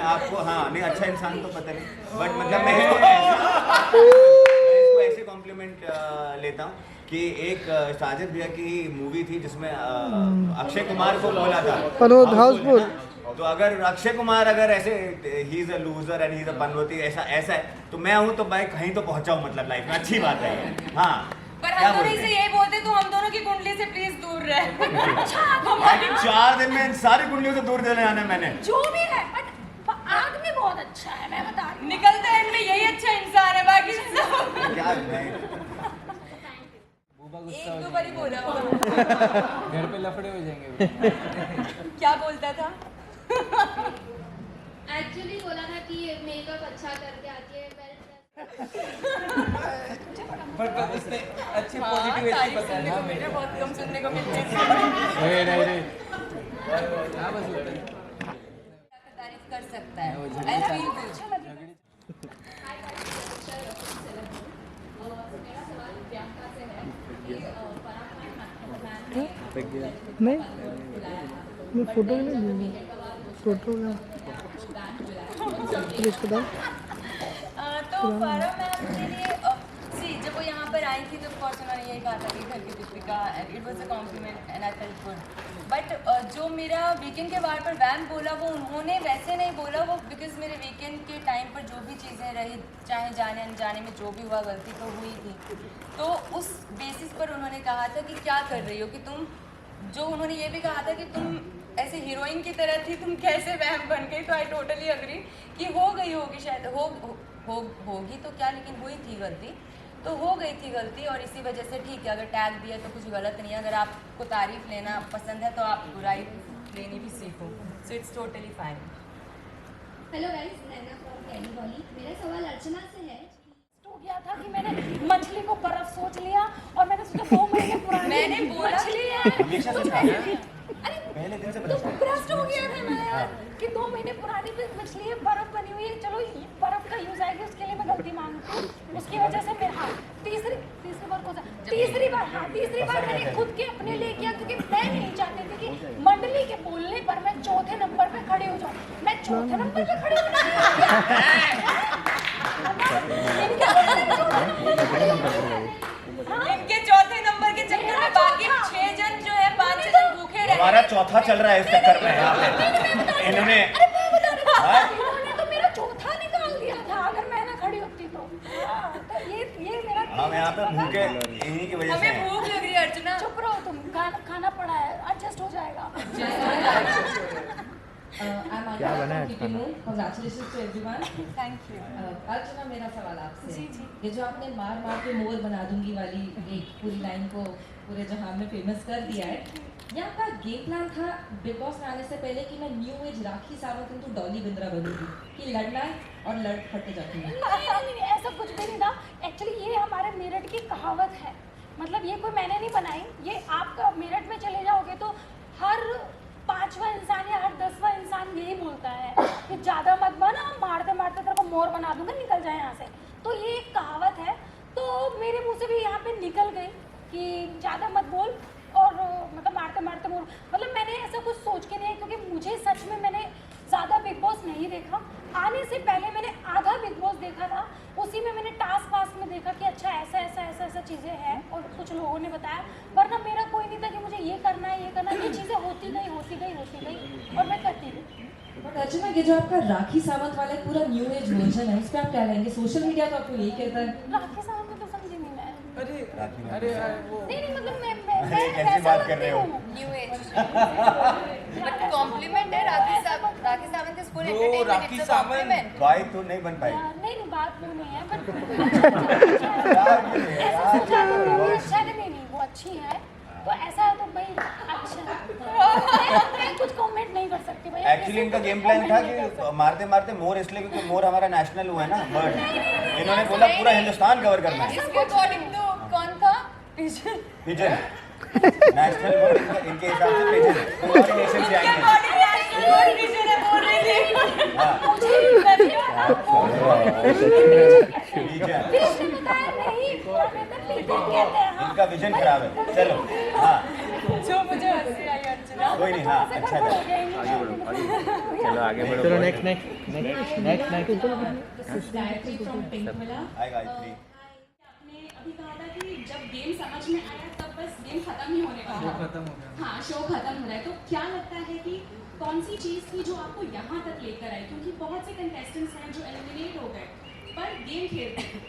आपको हाँ नहीं, अच्छा इंसान तो पता नहीं, बट मतलब मैं इसको ऐसे कॉम्प्लीमेंट लेता हूँ कि एक साजिद भैया की मूवी थी जिसमें अक्षय कुमार को बोला था हाउसफुल, तो अगर अक्षय कुमार अगर ऐसे he is a loser and he is a बनवती ऐसा है, तो मैं हूँ तो भाई कहीं तो पहुँचाऊँ, मतलब लाइफ में अच्छी बात है। हाँ पर हम दोनों से यही बोलते, तो हम दोनों की कुंडली से प्लीज दूर रहे। भाई 4 दिन में इन सारी कुंडलियों से दूर देने आना मैंने। जो भी है बट आदमी बहुत अच्छा है, मैं बता रही हूँ। निकलता है इनमें यही अच्छा इंसान है, बाकी सब क्या नहीं। एक दो बार ही बोला वो। घर पे लफड़े हो जाएंगे। क्या बोलता था? एक्चुअली बोला था कि मेकअप अच्छा करके आती है, बट उसने अच्छी पॉजिटिव एनर्जी बताया ना, मुझे बहुत कम सुनने को मिलते हैं। नहीं तारीफ कर सकता है। I feel good। नहीं मैं फोटो नहीं दूँगी, फोटो तो फारा मैम के लिए जब वो यहाँ पर आई थी तो ऑफकोर्स उन्होंने यही कहा था कि घर की Deepika, and it was a compliment and I felt good. But जो मेरा वीकेंड के बार पर वैम बोला, वो उन्होंने वैसे नहीं बोला, वो बिकॉज मेरे वीकेंड के टाइम पर जो भी चीज़ें रही, चाहे जाने अनजाने में जो भी हुआ, गलती तो हुई थी, तो उस बेसिस पर उन्होंने कहा था कि क्या कर रही हो, कि तुम जो उन्होंने ये भी कहा था कि तुम ऐसे हीरोइन की तरह थी, तुम कैसे वैम बन गई। तो आई टोटली अग्री कि हो गई होगी, शायद होगी तो क्या, लेकिन हुई थी गलती, तो हो गई थी गलती, और इसी वजह से ठीक है, अगर टैग दिया तो कुछ गलत नहीं है। अगर आपको तारीफ लेना पसंद है तो आप बुराई लेनी भी सीखो, so it's totally fine. Hello guys, Naina from कैलीवॉली। मेरा सवाल अर्चना से है। हो गया था कि मैंने मछली को बर्फ सोच लिया और मैंने सोचा 2 महीने पुरानी मैंने बोला मछली है। हमेशा तो सोचा है। अरे पहले दिन से तो भ्रष्ट हो गया था मैं यार कि 2 महीने पुरानी मछली है, बर्फ बनी हुई है, चलो बर्फ का यूज आएगी, उसके लिए मैं गलती मांगती हूँ। उसकी वजह से मेरा हाँ तीसरी बार कौन सा तीसरी बार मैंने खुद के अपने लिए किया, क्योंकि मैं नहीं चाहती थी कि मंडली के बोलने पर मैं चौथे नंबर पे खड़ी हो जाऊँ। मैं चौथे नंबर पे खड़ी हो इनके चौथे नंबर के चक्कर में बाकी 6 जन जो है 5 जन भूखे रहे। हमारा चौथा चल रहा है इस चक्कर में यहाँ पे। इन्होंने तो मेरा चौथा निकाल दिया था अगर मैं ना खड़ी होती तो। तो ये मेरा हम यहाँ पे भूखे इन्हीं की वजह से हमें भूख लग रही है अर्चना। चुप रहो तुम, खाना पड़ा है, एडजस्ट हो जाएगा। I'm Ankita from Kitty Moon. Congratulations to everyone. Thank you. अर्चना, मेरा सवाल आपसे जी, जी। ये जो आपने मार मार के मोर बना दूंगी वाली एक पूरी लाइन को पूरे जहां में फेमस कर दिया है, ये आपका गेम प्लान था बिग बॉस में आने से पहले कि मैं न्यू एज राखी सावंत हूं तो डॉली बिंद्रा बनूंगी, कि लड़ना है और लड़ फट जाती है? नहीं, ऐसा कुछ भी नहीं था। एक्चुअली ये हमारे मेरठ की कहावत है, मतलब ये कोई मैंने नहीं बनाई, ये आप मेरठ में चले जाओगे तो हर 5 5वां इंसान या हर 10वां इंसान यही बोलता है कि ज़्यादा मत बना, मारते मारते तेरे को मोर बना दूंगा, निकल जाए यहाँ से। तो ये एक कहावत है, तो मेरे मुंह से भी यहाँ पे निकल गई कि ज़्यादा मत बोल और मतलब मारते मारते मोर। मतलब मैंने ऐसा कुछ सोच के नहीं, क्योंकि मुझे सच में मैंने ज़्यादा बिग बॉस नहीं देखा। आने से पहले मैंने आधा बिग बॉस देखा था, उसी में मैंने टास्क वास्क में देखा कि अच्छा ऐसा ऐसा ऐसा ऐसा चीज़ें हैं और कुछ लोगों ने बताया, वरना मेरा कोई नहीं था कि मुझे ये करना है ये करना है। ये चीज़ें होती गई और मैं करती गई। बट अर्चना, ये जो आपका राखी सावंत वाला पूरा न्यू एज वर्जन है, उस पर आप क्या कहेंगे? सोशल मीडिया तो आपको यही कहता है। राखी सावंत को तो समझी नहीं मैं। अरे वो नहीं मतलब मैं कैसी बात कर रहे हो? न्यू एज बट कॉम्प्लीमेंट है। Rakhi Sawant is full entertainment, Rakhi Sawant भाई तू नहीं बन पाई। नहीं बात वो नहीं है, बट ऐसा सोचा तो वो अच्छा है। नहीं वो अच्छी है, तो ऐसा है तो भाई अच्छा। मैं कुछ कमेंट नहीं कर सकती भाई। एक्चुअली इनका गेम प्लान था कि मारते मारते मोर, इसलिए क्योंकि मोर हमारा नेशनल हुआ है ना बर्ड, इन्होंने बोला पूरा हिंदुस्तान कवर करना है। इसके अकॉर्डिंग तो कौन था? पिजन नेशनल बर्ड इनके हिसाब से पिजन है, कोऑर्डिनेशन से आएंगे। इनका विजन खराब है। चलो हाँ, जो मुझे हंसी आई अर्चना। कोई नहीं, हाँ अच्छा था। चलो आगे बढ़ो। चलो नेक्स्ट गायत्री फ्रॉम पिंकविला। हाय गायत्री। आपने अभी कहा था कि जब गेम समझ में आया तब बस गेम खत्म ही होने वाला है। खत्म हो गया। हाँ, शो खत्म हो रहा है। तो क्या लगता है कि कौन सी चीज़ थी जो आपको यहाँ तक लेकर आई? क्योंकि बहुत से कंटेस्टेंट्स हैं जो एलिमिनेट हो गए पर गेम खेलते थे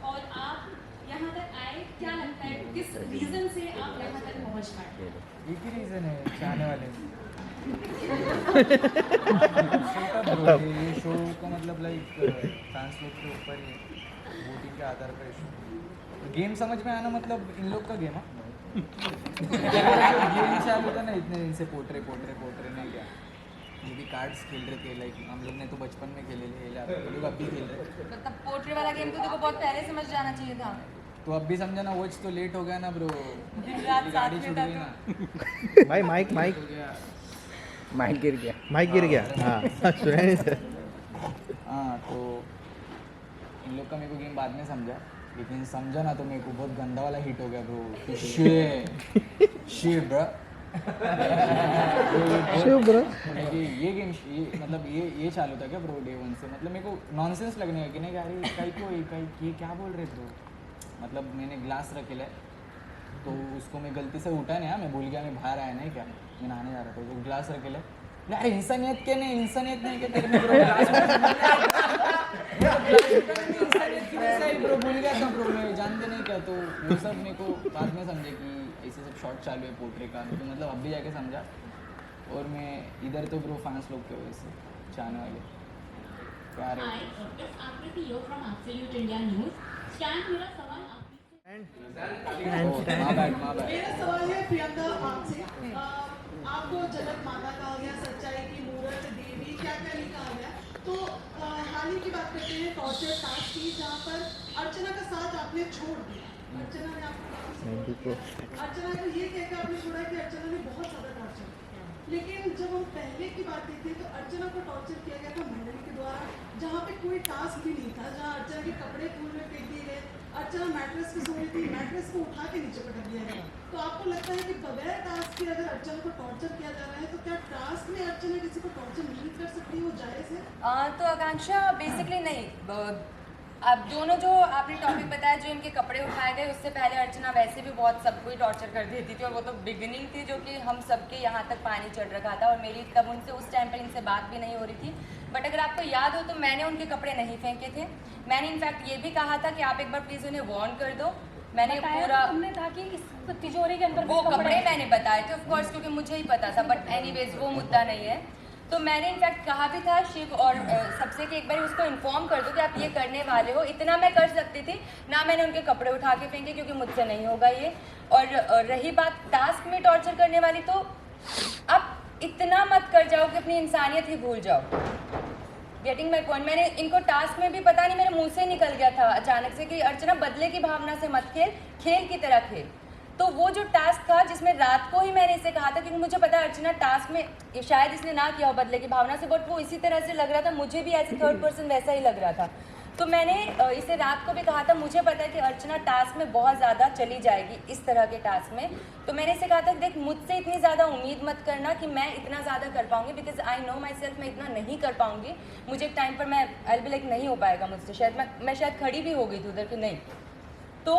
और आप यहाँ तक आए। क्या लगता है किस रीज़न से आप यहाँ तक पहुँच पाए? एक ही रीज़न है, चाहने वाले। ये शो का मतलब लाइक फैंस लोग के ऊपर ही वोटिंग के आधार पर शो। गेम समझ में आना मतलब इन लोग का गेम है। गेम चालू था ना इतने दिन से, पोट्रे नहीं क्या, ये भी कार्ड्स खेल रहे थे। लाइक हम लोग ने तो बचपन में खेले लोग अब भी खेल रहे। मतलब पोट्री वाला गेम तो तेको बहुत पहले समझ जाना चाहिए था। तो अब भी समझा ना, वॉच तो लेट हो गया ना ब्रो, रात गाड़ी साथ छूट में गई था ना। भाई माइक गिर गया। हाँ सुना नहीं सर। हाँ तो इन लोग का मेरे को गेम बाद में समझा, लेकिन समझा ना तो मेरे को बहुत गंदा वाला हिट हो गया ब्रो। Shit bro. ये गेम मतलब ये चालू था क्या ब्रो डे 1 से? मतलब मेरे को नॉनसेंस लगने लगा कि नहीं अरे ये क्या बोल रहे ब्रो। मतलब मैंने ग्लास रखे है तो उसको मैं गलती से उठा नहीं, मैं भूल गया, मैं बाहर आया नहीं क्या, मैं नहाने जा रहा था तो ग्लास रखे है। अरे इंसानियत के नहीं, इंसानियत नहीं के तेरे में ब्रो ग्लास इंसानियत की वैसा ही ब्रो, भूल गया था ब्रो, मैं जानते नहीं क्या। तो वो सब मेरे को बाद में समझे कि ऐसे सब शॉट चालू है पोट्रे का, तो मतलब अब भी जाके समझा। और मैं इधर तो ब्रो फैंस लोग के वजह से, चाहने वाले प्यार है। मेरा सवाल है प्रियंका आपसे। आपको जगत माता कहा गया, सच्चाई की मूर्त देवी, क्या क्या नहीं कहा गया। तो हाल ही की बात करते हैं टॉर्चर टास्क की, जहाँ पर अर्चना का साथ आपने छोड़ दिया। अर्चना ने आपको ये कहकर आपने छोड़ा कि अर्चना ने बहुत ज़्यादा टॉर्चर किया। लेकिन जब हम पहले की बात देखते हैं तो अर्चना को टॉर्चर किया गया था मंडल के द्वारा, जहाँ पे कोई टास्क भी नहीं था, जहाँ अर्चना के कपड़े फूल में फेंक दिए गए, अर्चना मैट्रेस पे सो रही थी, मैट्रेस को उठा के नीचे पटक दिया गया। तो आपको लगता है कि बगैर टास्क के अगर अर्चना को टॉर्चर किया जा रहा है तो क्या टास्क में अर्चना किसी को टॉर्चर नहीं कर सकती, वो जायज़ है? तो आकांक्षा बेसिकली नहीं, अब दोनों जो आपने टॉपिक बताया जो इनके कपड़े उठाए गए, उससे पहले अर्चना वैसे भी बहुत सबको ही टॉर्चर कर देती थी और वो तो बिगिनिंग थी जो कि हम सबके यहाँ तक पानी चढ़ रखा था और मेरी तब उनसे उस टाइम पर इनसे बात भी नहीं हो रही थी। बट अगर आपको याद हो तो मैंने उनके कपड़े नहीं फेंके थे। मैंने इनफैक्ट ये भी कहा था कि आप एक बार प्लीज़ उन्हें वार्न कर दो। मैंने पूरा हमने था कि इस तिजोरी के अंदर वो कपड़े मैंने बताए थे ऑफ कोर्स, क्योंकि मुझे ही पता था, बट एनीवेज वो मुद्दा नहीं है। तो मैंने इनफैक्ट कहा भी था शिव और सबसे कि एक बार उसको इन्फॉर्म कर दो कि आप ये करने वाले हो, इतना मैं कर सकती थी ना। मैंने उनके कपड़े उठा के फेंके क्योंकि मुझसे नहीं होगा ये। और रही बात टास्क में टॉर्चर करने वाली, तो अब इतना मत कर जाओ कि अपनी इंसानियत ही भूल जाओ। Getting my point. मैंने इनको टास्क में भी पता नहीं मेरे मुंह से निकल गया था अचानक से कि अर्चना बदले की भावना से मत खेल, खेल की तरह खेल। तो वो जो टास्क था जिसमें रात को ही मैंने इसे कहा था, क्योंकि मुझे पता है अर्चना टास्क में शायद इसने ना किया हो बदले की भावना से, बट वो इसी तरह से लग रहा था, मुझे भी एज ए थर्ड पर्सन वैसा ही लग रहा था। तो मैंने इसे रात को भी कहा था, मुझे पता है कि अर्चना टास्क में बहुत ज़्यादा चली जाएगी इस तरह के टास्क में। तो मैंने इसे कहा था देख मुझसे इतनी ज़्यादा उम्मीद मत करना कि मैं इतना ज़्यादा कर पाऊँगी, because I know my self मैं इतना नहीं कर पाऊँगी। मुझे एक टाइम पर मैं आई बी लाइक नहीं हो पाएगा मुझसे, शायद मैं शायद खड़ी भी हो गई थी उधर कि नहीं। तो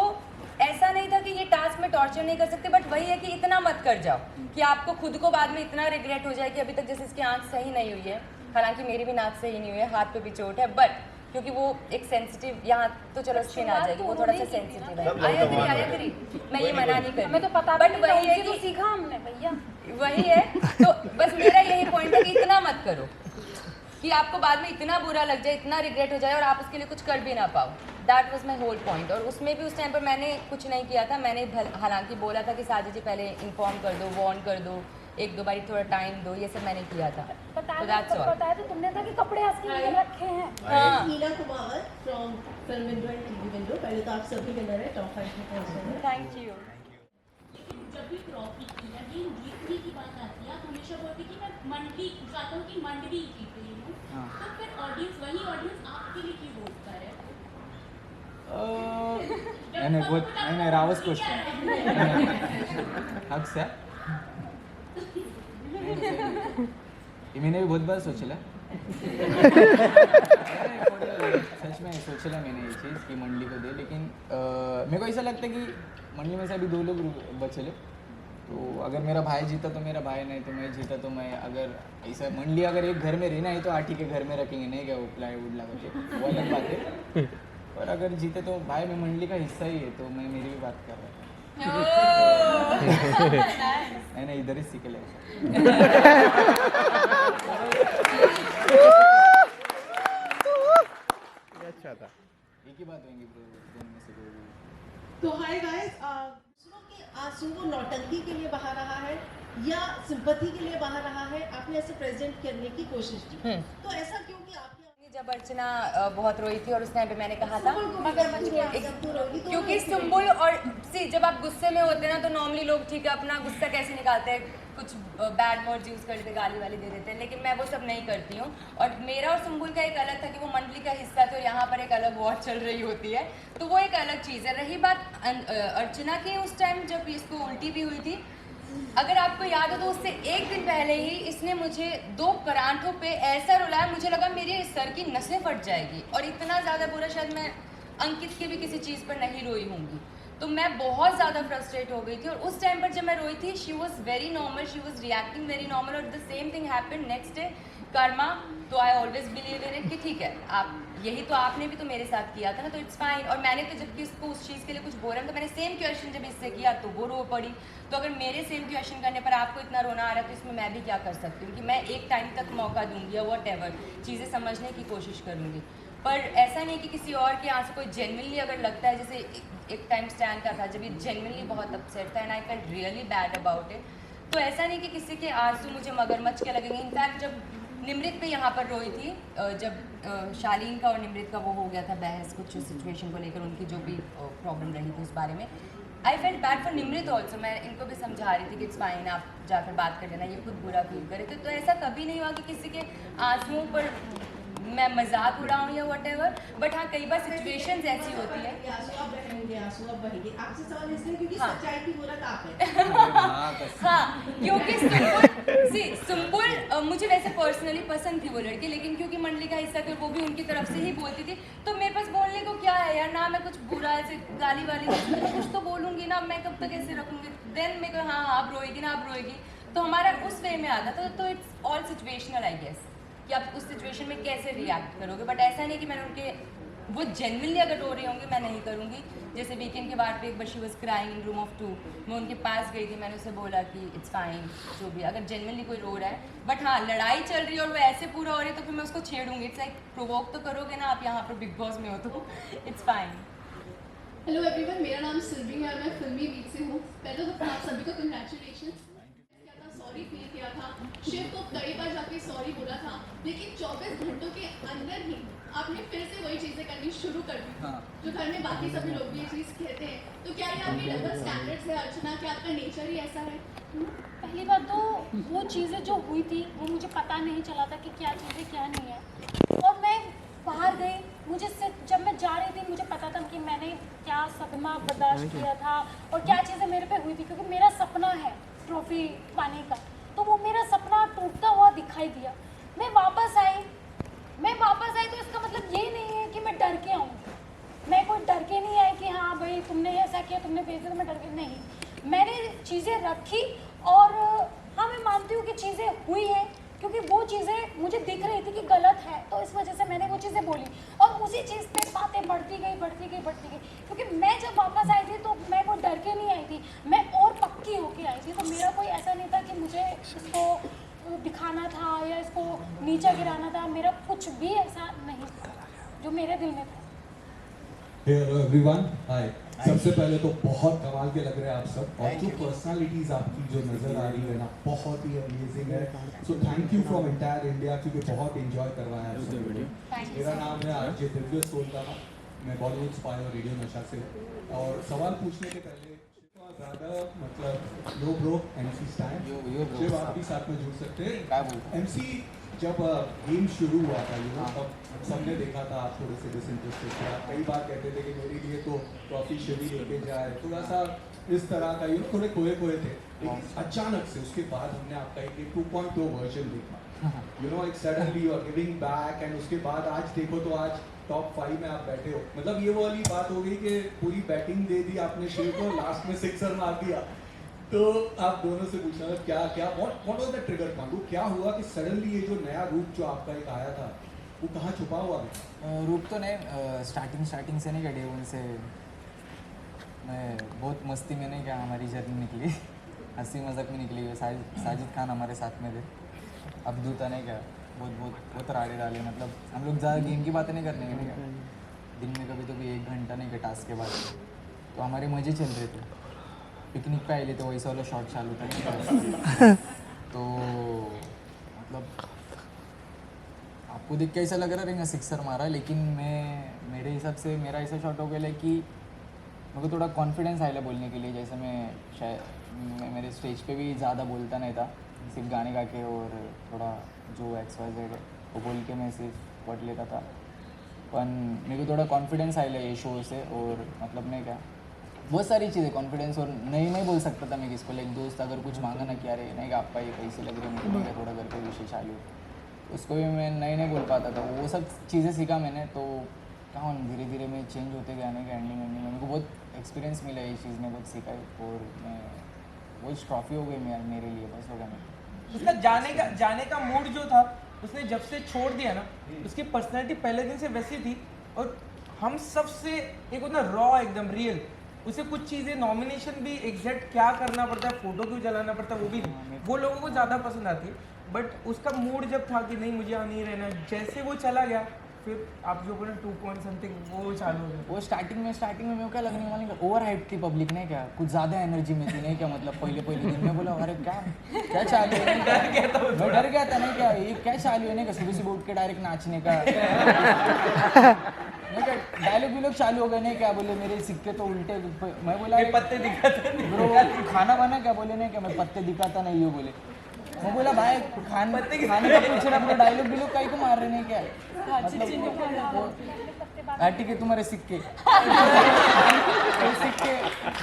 ऐसा नहीं था कि ये टास्क में टॉर्चर नहीं कर सकते, बट वही है कि इतना मत कर जाओ कि आपको खुद को बाद में इतना रिग्रेट हो जाए कि अभी तक जैसे इसकी आँख सही नहीं हुई है, हालांकि मेरी भी नाक सही नहीं हुई है, हाथ पे भी चोट है, बट क्योंकि वो एक सेंसिटिव, यहाँ तो चलो स्किन आ जाएगी, वो थोड़ा सा सेंसिटिव है। आई एग्री, मैं ये मना नहीं कर रही, हमें तो पता, बट वही है कि सीखा हमने भैया, वही है। तो बस मेरा यही पॉइंट है कि इतना मत करो कि आपको बाद में इतना बुरा लग जाए, इतना रिग्रेट हो जाए और आप उसके लिए कुछ कर भी ना पाओ। That was my whole point. और उसमें भी उस टाइम पर मैंने कुछ नहीं किया था, मैंने हालांकि बोला था कि साजिद जी पहले इन्फॉर्म कर दो, वार्न कर दो, एक दो बारी थोड़ा टाइम दो, ये सब मैंने किया था। बताया तो तुमने था कि कपड़े आस्किंग रखे हैं। हाँ। Neela Kumar from film window and TV window, पहले तो आप सभी विनर है, टॉप 5 में पहुंचे हैं। Thank you. जब भी ट्रॉफी की या गेम जीतने की बात आती है, आप हमेशा बोलते कि मैं मंडी चाहता हूँ कि मंडी जीते हूँ, तो फिर ऑडियंस, वही ऑडियंस आपके लिए क्यों वोट करे? नहीं रावस क्वेश्चन हक से मैंने भी बहुत बार सोचला सच में सोचला मैंने ये चीज़ कि मंडली को दे, लेकिन मेरे को ऐसा लगता है कि मंडली में से अभी 2 लोग बचले, तो अगर मेरा भाई जीता तो मेरा भाई, नहीं तो मैं जीता तो मैं। अगर ऐसा मंडली अगर एक घर में रहना है तो आठी के घर में रखेंगे, नहीं क्या वो प्लाईवुड लगा के, वो अलग बात है। और अगर जीते तो भाई मैं मंडली का हिस्सा ही है, तो मैं मेरी भी बात कर रहा था। नहीं इधर ही सीख ले। अच्छा था, एक ही बात होंगी दोनों में से कोई भी। तो हाय गाइस, दूसरों के आंसू को नौटंकी के लिए बहा रहा है या सिंपैथी के लिए बहा रहा है, आपने ऐसे प्रेजेंट करने की कोशिश की, तो ऐसा क्यों कि आपके जब अर्चना बहुत रोई थी और उस टाइम पे मैंने कहा था क्योंकि क्योंकि सुम्बुल और जब आप गुस्से में होते हैं ना, तो नॉर्मली लोग ठीक है अपना गुस्सा कैसे निकालते हैं, कुछ बैड वर्ड्स यूज़ करते, गाली वाली दे देते हैं, लेकिन मैं वो सब नहीं करती हूँ। और मेरा और सुम्बुल का एक अलग था कि वो मंडली का हिस्सा थे और यहाँ पर एक अलग वॉर चल रही होती है, तो वो एक अलग चीज़ है। रही बात अर्चना की, उस टाइम जब इसको उल्टी भी हुई थी, अगर आपको याद हो तो उससे एक दिन पहले ही इसने मुझे 2 परांठों पे ऐसा रुलाया, मुझे लगा मेरे सर की नसें फट जाएगी, और इतना ज़्यादा बुरा शायद मैं अंकित की भी किसी चीज़ पर नहीं रोई होंगी। तो मैं बहुत ज़्यादा फ्रस्ट्रेट हो गई थी, और उस टाइम पर जब मैं रोई थी she was very normal, she was reacting very normal, और the same thing happened next day karma. तो I always believe in it कि ठीक है, आप यही तो आपने भी तो मेरे साथ किया था ना, तो इट्स फाइन। और मैंने तो जबकि उसको उस चीज़ के लिए कुछ बोला तो मैंने सेम क्वेश्चन जब इससे किया तो वो रो पड़ी। तो अगर मेरे सेम क्वेश्चन करने पर आपको इतना रोना आ रहा है तो इसमें मैं भी क्या कर सकती हूँ कि मैं एक टाइम तक मौका दूंगी या वॉट एवर, चीज़ें समझने की कोशिश करूँगी। पर ऐसा नहीं कि किसी और के आंसू कोई जेन्युइनली अगर लगता है, जैसे एक टाइम स्टैंड का था जब ये जेन्युइनली बहुत अपसेट था and I felt really bad about it, तो ऐसा नहीं कि किसी के आंसू मुझे मगरमच्छ के लगेंगे। इनफैक्ट जब निमृत पे यहाँ पर रोई थी, जब शालीन का और निमृत का वो हो गया था बहस कुछ सिचुएशन को लेकर, उनकी जो भी प्रॉब्लम रही थी उस बारे में, I felt bad for Nimrit also. मैं इनको भी समझा रही थी कि इट्स फाइन, आप जाकर बात कर लेना, ये खुद बुरा फील करे थे। तो ऐसा कभी नहीं हुआ कि किसी के आंसुओं पर मैं मजाक उड़ाऊँ या वट एवर, बट हाँ कई बार सिचुएशंस ऐसी होती है। आपसे सवाल इसलिए क्योंकि सच्चाई की मूरत आप है। हाँ, क्योंकि सुम्बुल मुझे वैसे पर्सनली पसंद थी वो लड़की, लेकिन क्योंकि मंडली का हिस्सा थे वो भी उनकी तरफ से ही बोलती थी, तो मेरे पास बोलने को क्या है यार, ना मैं कुछ बुरा ऐसे गाली वाली कुछ तो बोलूँगी ना, मैं कब तक ऐसे रखूँगी। देन मेरे को हाँ आप रोएगी ना, आप रोएगी, तो हमारा उस वे में आता था। तो it's all situational I guess कि आप उस सिचुएशन में कैसे रिएक्ट करोगे। बट ऐसा नहीं कि मैंने उनके, वो जेन्युइनली अगर रो रही होंगी मैं नहीं करूँगी। जैसे वीकेंड के बाद पे एक बार she was crying in room of 2, मैं उनके पास गई थी, मैंने उसे बोला कि इट्स फाइन, जो भी अगर जेन्युइनली कोई रो रहा है। बट हाँ लड़ाई चल रही है और वो ऐसे पूरा हो रही है तो फिर मैं उसको छेड़ूंगी। इट्स लाइक प्रोवोक तो करोगे ना आप यहाँ पर बिग बॉस में हो, तो इट्स फाइन। हेलो एवरीवन, मेरा नाम सिल्वी है और मैं फिल्मी वीक से हूँ। पहले तो आप सभी को कंग्रेचुलेशन। सॉरी फील किया था, शिव को कई बार जाके सॉरी बोला था, लेकिन 24 घंटों के अंदर ही आपने फिर से वही चीजें करनी शुरू कर दी जो घर में बाकी सभी लोग भी ये चीज कहते हैं। तो क्या ये आपके डबल स्टैंडर्ड्स है अर्चना, कि आपका नेचर ही ऐसा है? पहली बात तो वो चीज़ें जो हुई थी वो मुझे पता नहीं चला था कि क्या चीज़ें क्या नहीं है, और मैं बाहर गई, मुझे जब मैं जा रही थी मुझे पता था कि मैंने क्या सदमा बर्दाश्त किया था और क्या चीज़ें मेरे पे हुई थी, क्योंकि मेरा सपना है ट्रॉफी पाने का, तो वो मेरा सपना टूटता हुआ दिखाई दिया। मैं वापस आई तो इसका मतलब ये नहीं है कि मैं डर के आऊँ, मैं कोई डर के नहीं आई कि हाँ भाई तुमने ऐसा किया, तुमने भेज दिया, तो मैं डर के नहीं, मैंने चीज़ें रखी। और हाँ, मैं मानती हूँ कि चीज़ें हुई हैं, क्योंकि वो चीज़ें मुझे दिख रही थी कि गलत है, तो इस वजह से मैंने वो चीज़ें बोली, और उसी चीज़ पे बातें बढ़ती गई, क्योंकि मैं जब वापस आई थी तो मैं कोई डर के नहीं आई थी, मैं और पक्की होके आई थी। तो मेरा कोई ऐसा नहीं था कि मुझे इसको दिखाना था या इसको नीचा गिराना था, मेरा कुछ भी ऐसा नहीं था जो मेरे दिल में था। हेलो एवरीवन, हाय। सबसे पहले तो बहुत कमाल के लग रहे हैं आप सब, और जो पर्सनालिटीज आपकी जो नजर आ रही है ना, बहुत ही अमेजिंग है। So thank you from entire India, क्योंकि बहुत एंजॉय करवाया है सब। मेरा नाम है आरजे दिव्य सोलताना, मैं बॉलीवुड स्पाई और रेडियो नशा से। और सवाल पूछने के पहले ज़्यादा मतलब लो ब्रो एमसी स्टैंड, शिव आप भी साथ में जुड़ सकते हैं। एमसी जब गेम शुरू हुआ था तब सबने देखा था आप थोड़े से डिसइंटरेस्टेड थे, आप कई बार कहते थे कि मेरे लिए तो ट्रॉफी शिव ही लेके जाए, थोड़ा सा इस तरह का थोड़े खोए थे। लेकिन अचानक से उसके बाद हमने आपका एक 2.2 वर्जन देखा, एक suddenly you are giving back, and उसके बाद आज देखो तो आज टॉप 5 में आप बैठे हो। मतलब ये वाली बात हो गई कि पूरी बैटिंग दे दी आपने शिव को, लास्ट में सिक्सर मार दिया। तो आप दोनों से पूछना क्या what was the trigger point, क्या हुआ कि सडनली ये जो नया रूप जो आपका एक आया था वो कहाँ छुपा हुआ था? रूप तो नहीं, स्टार्टिंग से नहीं कटे उनसे, मैं बहुत मस्ती में नहीं क्या हमारी जर्नी निकली, हंसी मजाक में निकली। साजिद खान हमारे साथ में थे, अब्दूता नहीं क्या, बहुत राड़े डाले। मतलब हम लोग ज़्यादा गेम की बातें नहीं करने के क्या, दिन में कभी तो भी 1 घंटा नहीं क्या टास्क के बाद, तो हमारे मज़े चल रहे थे। पिकनिक पे आए थे तो वैसा वाला शॉट चालू था तो मतलब आपको देख के ऐसा लग रहा रहेगा सिक्सर मारा, लेकिन मेरे हिसाब से मेरा ऐसा शॉट हो गया कि मेरे को थोड़ा कॉन्फिडेंस आया बोलने के लिए। जैसे मैं शायद मेरे स्टेज पे भी ज़्यादा बोलता नहीं था, सिर्फ गाने गा के और थोड़ा जो XYZ है वो बोल के मैं सिर्फ वर्ड लेता था। पर मेरे को थोड़ा कॉन्फिडेंस आया ये शो से, और मतलब मैं क्या बहुत सारी चीज़ें कॉन्फिडेंस, और नहीं बोल सकता था मैं किसको। लाइक दोस्त अगर कुछ मांगा ना कि अरे नहीं आपका ये पैसे लग रहे मुझे नहीं, थोड़ा घर पे विषय चालू, उसको भी मैं नहीं बोल पाता था। वो सब चीज़ें सीखा मैंने, तो कहाँ धीरे धीरे मैं चेंज होते गया नहीं कि एंडिंग में मेरे को बहुत एक्सपीरियंस मिला, ये चीज़ ने बहुत सीखा है, और मैं वो ट्रॉफी हो गई मेरे लिए, बस हो गया। उसका जाने का मूड जो था, उसने जब से छोड़ दिया ना, उसकी पर्सनैलिटी पहले दिन से वैसी थी, और हम सबसे एक उतना रॉ एकदम रियल। उसे कुछ चीज़ें नॉमिनेशन भी एग्जैक्ट क्या करना पड़ता है, फोटो क्यों जलाना पड़ता है, वो भी वो लोगों को ज़्यादा पसंद आती है। बट उसका मूड जब था कि नहीं मुझे यहाँ नहीं रहना, जैसे वो चला गया फिर आप जो बोले 2 point something वो चालू हो गया। वो स्टार्टिंग में मेरे को क्या लगने वाला, ओवर हाइप थी पब्लिक ने क्या, कुछ ज़्यादा एनर्जी में थी नहीं क्या। मतलब पहले दिन में बोला अरे क्या चालू है, मैं डर गया था नहीं क्या, ये क्या चालू है नहीं क्या, सुबह उठ के डायरेक्ट नाचने का नहीं क्या, डायलॉग चालू हो गए नहीं क्या, बोले मेरे सिक्के तो उल्टे, मैं बोला पत्ते दिखाते ब्रो खाना बना क्या, बोले नहीं क्या मैं पत्ते दिखाता नहीं हो, बोले मैं बोला भाई खाने का पूछ रहा, डायलॉग बिलोग कहीं को मार रहे नहीं क्या, मतलब ठीक है तुम्हारे सिक्के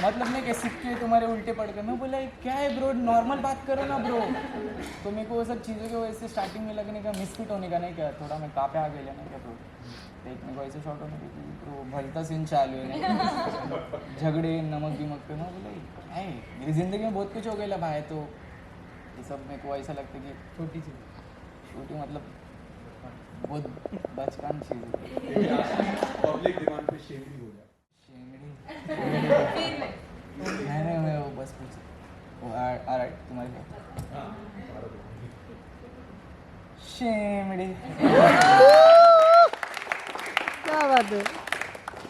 मतलब नहीं क्या सिक्के तुम्हारे उल्टे पड़ गए। मैं बोला क्या है ब्रो, नॉर्मल बात करो ना ब्रो। तो मेरे को वो सब चीज़ों की वजह से स्टार्टिंग में लगने का, मिसफिट होने का नहीं क्या, थोड़ा मैं कापे आ गया ना क्या ब्रो, देखने को ऐसे शॉट होने के ब्रो भलता सीन चालू है नहीं झगड़े नमक गिमक पे। मैं बोला है मेरी ज़िंदगी में बहुत कुछ हो गया भाई, तो ये सब मेरे को ऐसा लगता है कि छोटी मतलब बहुत बचकान चीज़ पब्लिक डिमांड पे शेमड़ी हो जाए। नहीं मैं वो बस पूछ ऑलराइट तुम्हारे क्या शेमड़ी क्या बात है।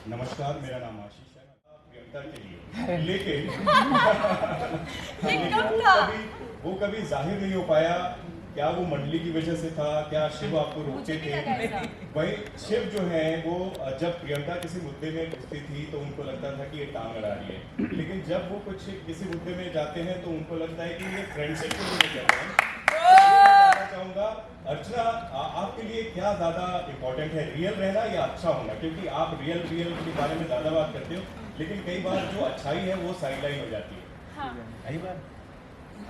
नमस्कार, मेरा नाम आशीष है। प्रियंका के लिए लेकिन वो कभी जाहिर नहीं हो पाया। क्या वो मंडली की वजह से था, क्या शिव आपको रोकते थे? वही शिव जो है वो जब प्रियंका किसी मुद्दे में घुसती थी तो उनको लगता था कि ये टांग अड़ा रही है, लेकिन जब वो कुछ किसी मुद्दे में जाते हैं तो उनको लगता है कि ये फ्रेंडशिप के लिए कहते हैं। चाहूँगा अर्चना, आपके लिए क्या ज़्यादा इम्पोर्टेंट है, रियल रहना या अच्छा होना? क्योंकि आप रियल के बारे में ज़्यादा बात करते हो, लेकिन कई बार जो अच्छाई है वो साइडलाइन हो जाती है। हाँ। कई बार,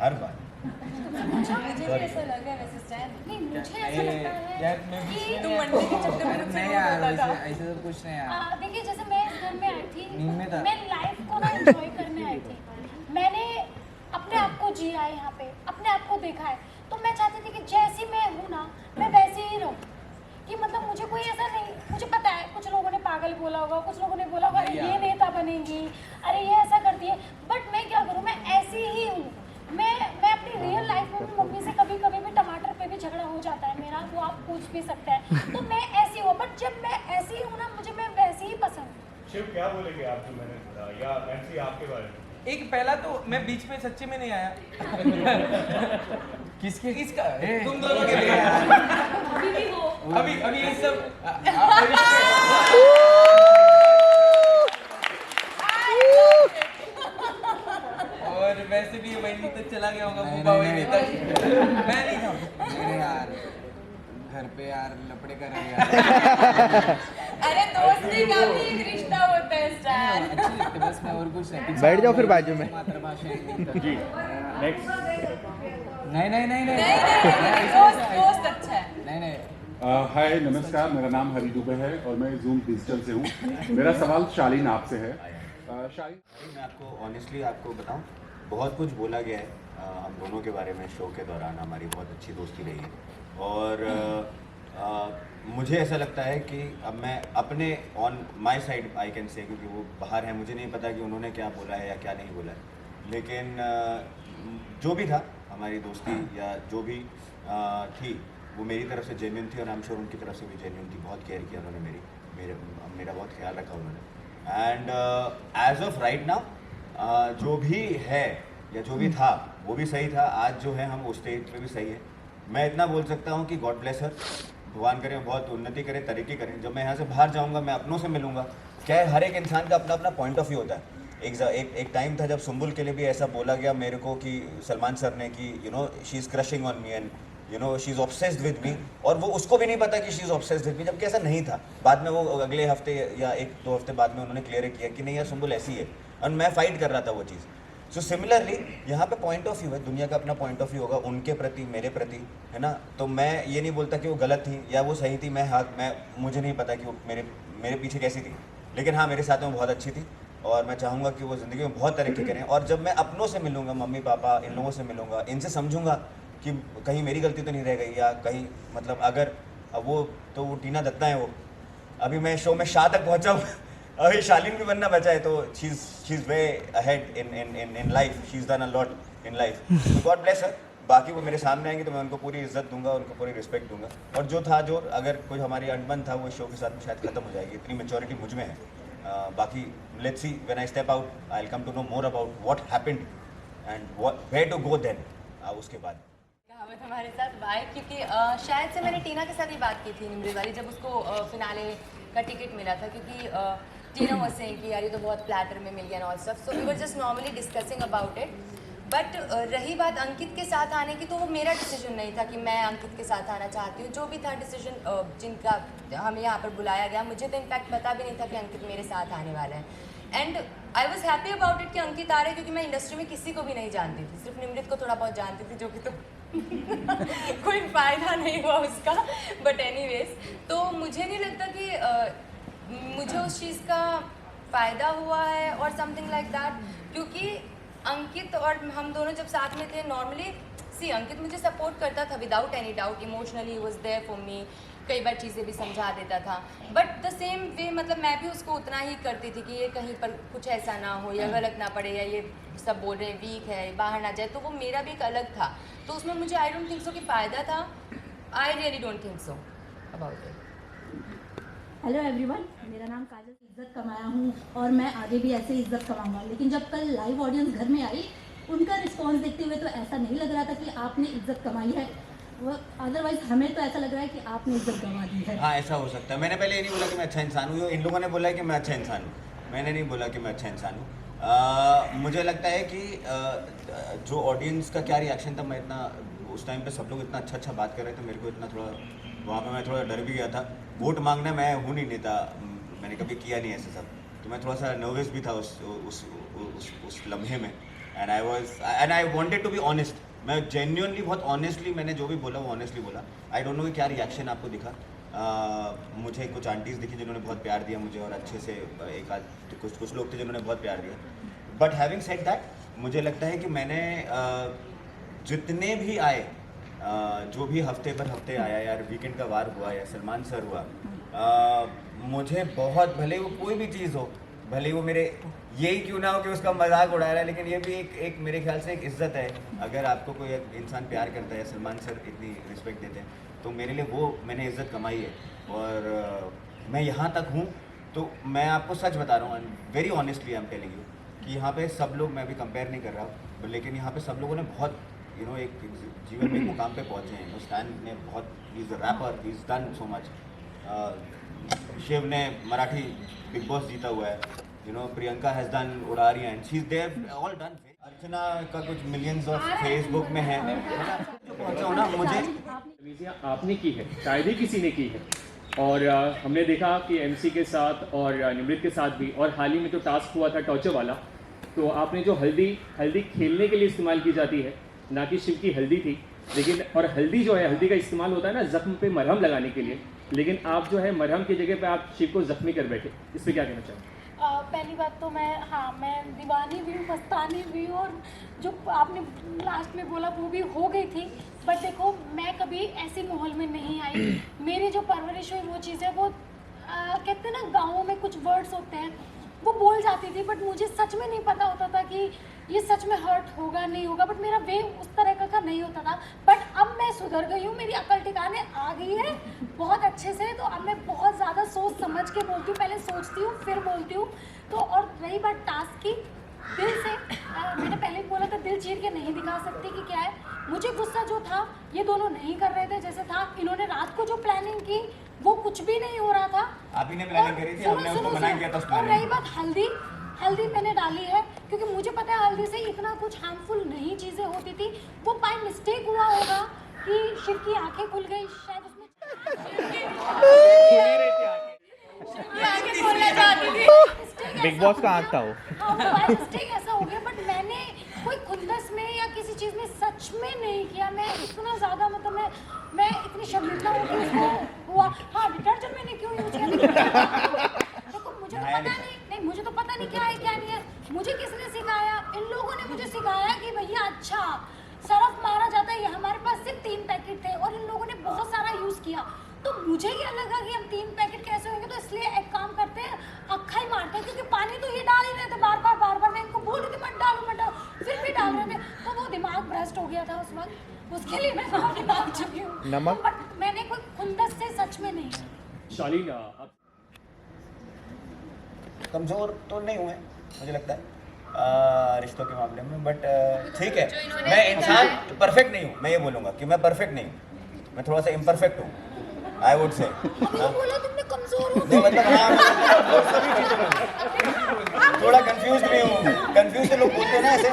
हर बार। मुझे भी ऐसा लग रहा है वैसे स्टैन। नहीं, मुझे ऐसा लगता है यार मैं कि तुम मंडली के चक्कर में नहीं यार, ऐसे तो कुछ नहीं यार। देखिए जैसे मैं इस घर में आई थी, नींद में था। मैं लाइफ को ना एंजॉय करने आई थी। मैंने अपने आप को जिया है यहाँ पे, अपने आप को देखा है, तो मैं चाहती थी कि जैसी मैं हूँ ना मैं वैसी ही रहूँ। कि मतलब मुझे कोई ऐसा नहीं, मुझे पता है कुछ लोगों ने पागल बोला होगा, कुछ लोगों ने बोला होगा अरे ये नेता बनेगी, अरे ये ऐसा करती है, बट मैं क्या करूँ, मैं ऐसी ही हूँ। मैं अपनी रियल लाइफ में भी मम्मी से कभी भी टमाटर पे भी झगड़ा हो जाता है मेरा, वो आप पूछ भी सकते हैं। तो मैं ऐसी हूँ, बट जब मैं ऐसी हूँ ना मुझे मैं वैसी ही पसंद हूँ। शिव क्या बोलेंगे आप जो मैंने सुना, या नैन्सी आपके बारे में? एक पहला तो मैं बीच में सच्चे में नहीं आया। किसके? इसका तुम दोनों के लिए अभी भी हो, अभी ये सब और वैसे भी ये मंडली तक चला गया होगा बुबा वही तक। मैं नहीं था। नहीं यार, घर पे यार लपड़े कर रहे यार। अरे दोस्ती का भी एक रिश्ता होता है स्टैन। अच्छी लगती है, बस मैं और कुछ नहीं। बैठ जाओ फिर बाजू में। मातृभाषा जी नेक्स्ट। नहीं दोस्त अच्छा है। नहीं हाय नमस्कार, मेरा नाम हरी दुबे है और मैं जूम डिजिटल से हूँ। मेरा सवाल शालीन आपसे है। शालीन, मैं आपको ऑनेस्टली आपको बताऊं, बहुत कुछ बोला गया है हम दोनों के बारे में शो के दौरान, हमारी बहुत अच्छी दोस्ती रही है और मुझे ऐसा लगता है कि अब मैं अपने on my side I can say, क्योंकि वो बाहर है, मुझे नहीं पता कि उन्होंने क्या बोला है या क्या नहीं बोला है, लेकिन जो भी था हमारी दोस्ती या जो भी थी वो मेरी तरफ से जेन्युइन थी और आई एम श्योर उनकी तरफ से भी जेन्युइन थी। बहुत केयर किया उन्होंने मेरा बहुत ख्याल रखा उन्होंने। And as of right now जो भी है या जो भी था वो भी सही था। आज जो है हम उस स्टेज पे भी सही है। मैं इतना बोल सकता हूँ कि गॉड ब्लेस हर, भगवान करे बहुत उन्नति करे, तरक्की करें। जब मैं यहाँ से बाहर जाऊँगा मैं अपनों से मिलूंगा। क्या है, हर एक इंसान का अपना अपना पॉइंट ऑफ व्यू होता है। एक टाइम था जब सुम्बुल के लिए भी ऐसा बोला गया मेरे को कि सलमान सर ने कि you know she is crushing on me and you know she is obsessed with me, और वो उसको भी नहीं पता कि she is obsessed with me, जबकि ऐसा नहीं था। बाद में वो अगले हफ्ते या 1-2 हफ्ते बाद में उन्होंने क्लियर किया कि नहीं यार सुम्बुल ऐसी है, और मैं फाइट कर रहा था वो चीज़। सो सिमिलरली यहाँ पे पॉइंट ऑफ व्यू है, दुनिया का अपना पॉइंट ऑफ व्यू होगा, उनके प्रति मेरे प्रति, है ना। तो मैं ये नहीं बोलता कि वो गलत थी या वो सही थी। मुझे नहीं पता कि वो मेरे पीछे कैसी थी, लेकिन हाँ मेरे साथ में बहुत अच्छी थी और मैं चाहूँगा कि वो ज़िंदगी में बहुत तरक्की करें। और जब मैं अपनों से मिलूँगा, मम्मी पापा इन लोगों से मिलूँगा, इनसे समझूंगा कि कहीं मेरी गलती तो नहीं रह गई, या कहीं मतलब अगर वो तो वो टीना दत्ता है, वो अभी मैं शो में शाह तक पहुँचा हूँ, अभी शालीन भी बनना बचा है, तो she is way ahead in life, she is done a lot in life, God bless her. बाकी वो मेरे सामने आएंगे तो मैं उनको पूरी इज्जत दूंगा, उनको पूरी रिस्पेक्ट दूंगा। और जो था जो अगर कुछ हमारी अनबन था वो शो के साथ शायद ख़त्म हो जाएगी, इतनी मेच्योरिटी मुझ में है। बाकी let's see when I step out I will come to know more about what happened and where to go then. उसके बाद कहावत हमारे साथ वाई, क्योंकि शायद से मैंने टीना के साथ ही बात की थी निम्रत वाली, जब उसको फिनाले का टिकट मिला था, क्योंकि टीना वाज सेइंग कि यार ये तो बहुत प्लेटर में मिल गया and all stuff, so we were just normally discussing about it. But रही बात अंकित के साथ आने की, तो वो मेरा डिसीजन नहीं था कि मैं अंकित के साथ आना चाहती हूँ। जो भी था डिसीजन जिनका हमें यहाँ पर बुलाया गया, मुझे तो इनफैक्ट पता भी नहीं था कि अंकित मेरे साथ आने वाला है। And I was happy about it कि अंकित आ रहे, क्योंकि मैं इंडस्ट्री में किसी को भी नहीं जानती थी, सिर्फ निम्रत को थोड़ा बहुत जानती थी, जो कि तो कोई फ़ायदा नहीं हुआ उसका। बट एनीवेज, तो मुझे नहीं लगता कि मुझे उस चीज़ का फ़ायदा हुआ है और समथिंग लाइक दैट, क्योंकि अंकित और हम दोनों जब साथ में थे, नॉर्मली अंकित मुझे सपोर्ट करता था without any doubt, emotionally he was there for me, कई बार चीज़ें भी समझा देता था। बट द सेम वे मतलब मैं भी उसको उतना ही करती थी कि ये कहीं पर कुछ ऐसा ना हो या गलत ना पड़े, या ये सब बोल रहे हैं वीक है बाहर ना जाए, तो वो मेरा भी एक अलग था। तो उसमें मुझे आई डोंट थिंक सो कि फ़ायदा था, I really don't think so about it. Hello everyone, मेरा नाम काजल, इज्जत कमाया हूँ और मैं आगे भी ऐसे इज्जत कमाऊँगा। लेकिन जब कल लाइव ऑडियंस घर में आई उनका रिस्पॉन्स देखते हुए तो ऐसा नहीं लग रहा था कि आपने इज्जत कमाई है, अदरवाइज हमें तो ऐसा लग रहा है कि आपने इज्जत गंवा दी है। हाँ, ऐसा हो सकता है। मैंने पहले ये नहीं बोला कि मैं अच्छा इंसान हूँ, इन लोगों ने बोला है कि मैं अच्छा इंसान हूँ, मैंने नहीं बोला कि मैं अच्छा इंसान हूँ। मुझे लगता है कि जो ऑडियंस का क्या रिएक्शन था, मैं इतना उस टाइम पे सब लोग इतना अच्छा बात कर रहे थे, मेरे को इतना थोड़ा वहाँ पे मैं थोड़ा डर भी गया था। वोट मांगना मैं हूँ नहीं नेता, मैंने कभी किया नहीं ऐसे सब, तो मैं थोड़ा सा नर्वस भी था उस लम्हे में। And I wanted to be honest, मैं जेन्युइनली बहुत ऑनेस्टली मैंने जो भी बोला वो ऑनेस्टली बोला। आई डोंट नो कि क्या रिएक्शन आपको दिखा। मुझे कुछ आंटीज़ दिखी जिन्होंने बहुत प्यार दिया मुझे, और अच्छे से एक आध तो कुछ लोग थे जिन्होंने बहुत प्यार दिया। बट हैविंग सेड दैट, मुझे लगता है कि मैंने जितने भी आए, जो भी हफ्ते पर हफ्ते आया, यार वीकेंड का वार हुआ या सलमान सर हुआ, मुझे बहुत, भले वो कोई भी चीज़ हो, भले वो मेरे यही क्यों ना हो कि उसका मजाक उड़ा रहा है, लेकिन ये भी एक मेरे ख्याल से एक इज्जत है। अगर आपको कोई इंसान प्यार करता है, सलमान सर इतनी रिस्पेक्ट देते हैं, तो मेरे लिए वो मैंने इज्जत कमाई है। और मैं यहाँ तक हूँ, तो मैं आपको सच बता रहा हूँ, very honestly I am telling you, कि यहाँ पे सब लोग, मैं अभी कंपेयर नहीं कर रहा हूँ, लेकिन यहाँ पे सब लोगों ने बहुत एक जीवन में एक मुकाम पे पहुँचे हैं। स्टैन ने बहुत, he is a rapper, he is done so much. Shiv ने मराठी बिग बॉस जीता हुआ है, Priyanka has done Udaariyaan and she is there, all done. Archana का कुछ मिलियंस ऑफ फेसबुक में है, जो पहुँचा हो ना मुझे। आपने की है, शायद ही किसी ने की है। और हमने देखा कि एमसी के साथ और निमृत के साथ भी, और हाल ही में तो टास्क हुआ था टॉर्चर वाला, तो आपने जो हल्दी खेलने के लिए इस्तेमाल की जाती है, ना कि शिव की हल्दी थी, लेकिन और हल्दी जो है, हल्दी का इस्तेमाल होता है ना जख्म पे मरहम लगाने के लिए, लेकिन आप जो है मरहम की जगह पे आप शिव को जख्मी कर बैठे, इस पर क्या कहना चाहेंगे? पहली बात तो मैं दीवानी भी हूँ, मस्तानी भी हूँ, और जो आपने लास्ट में बोला वो भी हो गई थी। बट देखो, मैं कभी ऐसे माहौल में नहीं आई, मेरी जो परवरिश हुई वो चीज़ें, वो कहते हैं ना गाँवों में कुछ वर्ड्स होते हैं, वो बोल जाती थी, बट मुझे सच में नहीं पता होता था कि ये सच में हर्ट होगा नहीं होगा, बट मेरा वे उस तरह का नहीं होता था। बट अब मैं सुधर गई हूँ, मेरी अकल ठिकाने आ गई है बहुत अच्छे से, तो अब मैं बहुत ज़्यादा सोच समझ के बोलती हूँ, पहले सोचती हूँ फिर बोलती हूँ। तो और रही बात टास्क की, दिल से मैंने पहले भी बोला था, दिल चीर के नहीं दिखा सकती कि क्या है। मुझे गुस्सा जो था, ये दोनों नहीं कर रहे थे जैसे था, इन्होंने रात को जो प्लानिंग की वो कुछ भी नहीं हो रहा था। आप ही ने प्लानिंग करी थी, हमने उसको मना किया था उस प्लानिंग। और रही बात हल्दी मैंने डाली है क्योंकि मुझे पता है हल्दी से इतना कुछ हार्मफुल नहीं चीज़ें होती थी। वो बाय मिस्टेक हुआ होगा कि शिव की आंखें खुल गई, शायद उसमें बिग बॉस का आंख था वो। हाँ, बाय मिस्टेक ऐसा हो गया, बट मैंने कोई खुंदस में या किसी चीज़ में सच में नहीं किया। मैं इतना ज़्यादा, मतलब मैं इतनी शर्मिंदा हूँ कि उसको हुआ। हाँ, डिटर्जेंट मैंने क्यों यूज किया, देखो मुझे तो पता नहीं, मुझे तो पता नहीं क्या है क्या नहीं है। मुझे किसने सिखाया? इन लोगों ने मुझे सिखाया कि भैया अच्छा सरफ मारा जाता है, ये हमारे पास सिर्फ 3 पैकेट थे और इन लोगों ने बहुत सारा यूज़ किया। तो मुझे क्या लगा कि हम 3 पैकेट कैसे होंगे, तो इसलिए एक काम करते हैं, अक्खा ही मारते हैं, क्योंकि पानी तो ये डाल ही रहे थे बार बार। मैं इनको बोल रही थी मत डालो, फिर भी डाल रहे थे, तो वो दिमाग भ्रष्ट हो गया था उस वक्त। उसके लिए मैं माफी मांग चुकी हूँ, नमक, बट मैंने कोई खुंदस से सच में नहीं। शालीन, कमज़ोर तो नहीं हुए मुझे लगता है रिश्तों के मामले में, बट ठीक है, मैं इंसान परफेक्ट नहीं हूँ। मैं ये बोलूँगा कि मैं परफेक्ट नहीं हूँ, मैं थोड़ा सा इम्परफेक्ट हूँ, आई वुड से। बोला तुमने कमजोर हो, नहीं मतलब हाँ, सभी चीज़ों में थोड़ा कंफ्यूज भी हूँ। कंफ्यूज से लोग बोलते हैं ना ऐसे।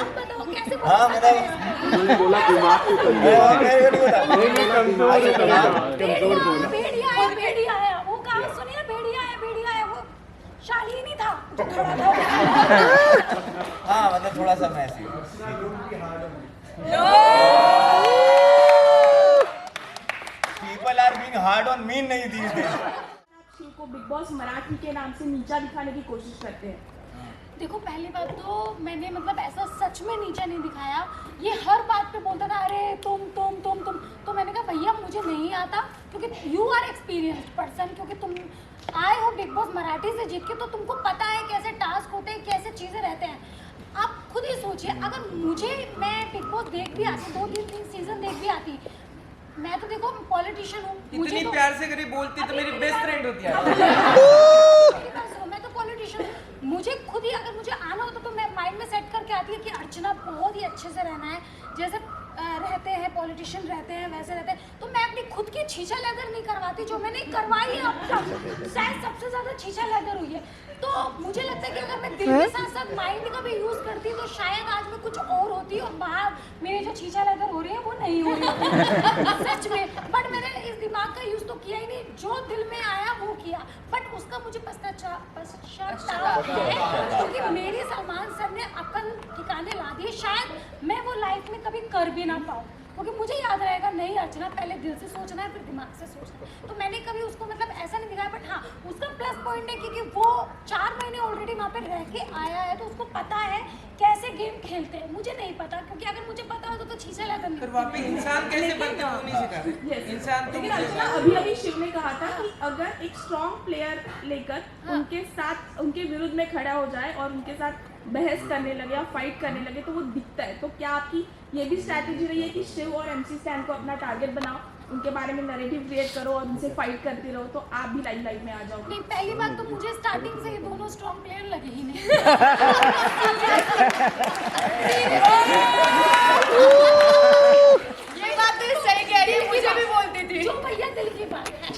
हाँ, मैंने बोला दिमाग को भेड़िया है, वो कहावत सुनी है, भेड़िया है, वो शालीन ही था जो खड़ा था। हाँ, मतलब थोड़ा सा मैं ऐसी people are being hard on me नहीं दीज डेज। शिव को बिग बॉस मराठी के नाम से नीचा दिखाने की कोशिश करते हैं। देखो, पहली बात तो मैंने मतलब ऐसा सच में नीचा नहीं दिखाया। ये हर बात पे बोलता था अरे तुम। तो मैंने कहा भैया मुझे नहीं आता, क्योंकि यू आर एक्सपीरियंस्ड पर्सन, क्योंकि तुम आए हो बिग बॉस मराठी से जीत के, तो तुमको पता है कैसे टास्क होते हैं, कैसे चीज़ें रहते हैं। आप खुद ही सोचिए, अगर मैं बिग बॉस देख भी आती, 2-3 सीजन देख भी आती, मैं तो देखो पॉलिटिशियन हूँ। इतनी प्यार से करी बोलती तो मेरी बेस्ट फ्रेंड होती है। मैं तो पॉलिटिशियन हूँ, मुझे खुद ही अगर मुझे आना होता तो मैं माइंड में सेट करके आती है कि अर्चना बहुत ही अच्छे से रहना है, जैसे रहते हैं पॉलिटिशियन रहते हैं वैसे रहते हैं, तो मैं अपनी खुद की छीछा लेदर नहीं करवाती, जो मैंने करवाई है अब तक शायद सबसे ज़्यादा छीछा लेदर हुई है। तो मुझे लगता है कि अगर मैं दिल के साथ साथ माइंड का भी यूज़ करती तो शायद आज मैं कुछ और होती और बाहर मेरी जो छीछा लेदर हो रही है वो नहीं हो रही सच में। बट मैंने इस दिमाग का यूज़ तो किया ही नहीं, जो दिल में आया वो किया, बट उसका मुझे पश्चाताप है क्योंकि मेरी सलमान सर ने अकल ठिकाने ला दिए, शायद मैं वो लाइफ में कभी कर भी ना पाऊँ, क्योंकि मुझे याद रहेगा नहीं अर्चना पहले दिल से सोचना है फिर दिमाग से सोचना है। तो मैंने कभी उसको मतलब ऐसा नहीं दिखाया, बट हाँ उसका प्लस पॉइंट है क्योंकि वो 4 महीने ऑलरेडी वहाँ पे रह के आया है, तो उसको पता है कैसे गेम खेलते हैं। मुझे नहीं पता, क्योंकि अगर मुझे पता होता तो छीछा लेता नहीं। फिर वहाँ पे इंसान कैसे बनते हैं वो नहीं सिखा इंसान। लेकिन अर्चना अभी अभी शिव ने कहा था कि अगर एक स्ट्रॉन्ग प्लेयर लेकर उनके साथ उनके विरुद्ध में खड़ा हो जाए और उनके साथ बहस करने लगे या फाइट करने लगे तो वो दिखता है। तो क्या आपकी ये भी स्ट्रैटेजी रही है कि शिव और MC स्टैन को अपना टारगेट बनाओ, उनके बारे में नैरेटिव क्रिएट करो और उनसे फाइट करते रहो, तो आप भी लाइफ में आ जाओ? नहीं, पहली बात तो मुझे स्टार्टिंग से ये दोनों स्ट्रॉन्ग प्लेयर लगे ही नहीं। ये बात तो सही कह रही है, मुझे भी बोलती थी। जो भैया दिल की बात है,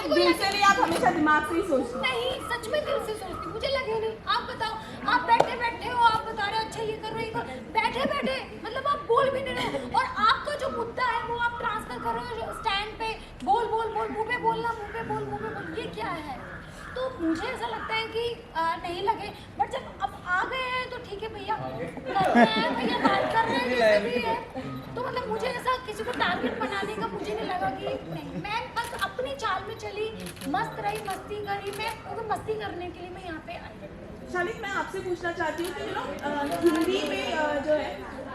दिल से नहीं, आप हमेशा दिमाग से ही सोचते? नहीं, सच में दिल से सोचती, मुझे लगे नहीं। आप बताओ, आप बैठे बैठे हो, आप बता रहे हो अच्छा ये कर रहे हो, बैठे बैठे मतलब आप बोल भी नहीं रहे हो, और आपका जो मुद्दा है वो आप ट्रांसफर कर रहे हो स्टैंड पे, बोल बोल बोल, मुंह पे बोलना, मुंह पे बोल, मुंह पे बोल, ये क्या है? तो मुझे ऐसा लगता है कि नहीं लगे, बट जब अब आ गए हैं तो ठीक है भैया, कर रहे हैं भैया, बात कर रहे हैं जैसे भी है, तो मतलब मुझे ऐसा किसी को टारगेट बनाने का मुझे नहीं लगा कि नहीं, मैं बस अपनी चाल में चली, मस्त रही, मस्ती करी, मैं क्योंकि मस्ती करने के लिए मैं यहाँ पे आई। शालिन, मैं आपसे पूछना चाहती हूँ कि हिंदी में जो है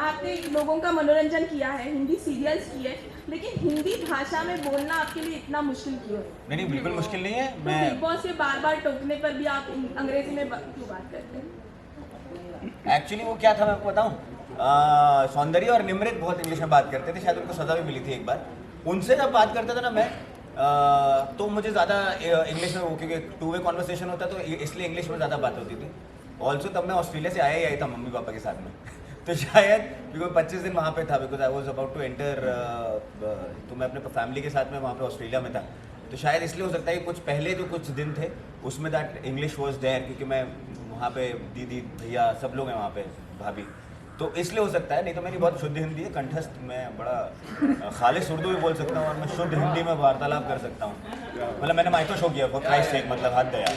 आपने लोगों का मनोरंजन किया है, हिंदी सीरियल्स किए, लेकिन हिंदी भाषा में बोलना आपके लिए इतना मुश्किल क्यों है? नहीं, बिल्कुल मुश्किल नहीं है। तो बिग बॉस से बार बार टोकने पर भी आप अंग्रेजी में क्यों बात करते हैं? एक्चुअली वो क्या था मैं आपको बताऊं, सौंदर्य और निमृत बहुत इंग्लिश में बात करते थे, शायद उनको सजा भी मिली थी एक बार। उनसे जब बात करता था ना मैं, तो मुझे ज़्यादा इंग्लिश में वो, क्योंकि 2-वे कॉन्वर्सेशन होता तो इसलिए इंग्लिश में ज़्यादा बात होती थी। ऑल्सो तब मैं ऑस्ट्रेलिया से आया ही था मम्मी पापा के साथ में तो शायद क्योंकि 25 दिन वहाँ पे था, because I was about to enter, तो मैं अपने फैमिली के साथ में वहाँ पे ऑस्ट्रेलिया में था, तो शायद इसलिए हो सकता है कि कुछ पहले जो कुछ दिन थे उसमें दैट इंग्लिश वॉज देयर, क्योंकि मैं वहाँ पे दीदी भैया सब लोग हैं वहाँ पे, भाभी, तो इसलिए हो सकता है। नहीं तो मेरी बहुत शुद्ध हिंदी है, कंठस्थ, मैं बड़ा खालिश उर्दू भी बोल सकता हूँ और मैं शुद्ध हिंदी में वार्तालाप कर सकता हूँ। मतलब मैंने माइको शो किया, फॉर क्राइस्ट सेक, मतलब हद है यार।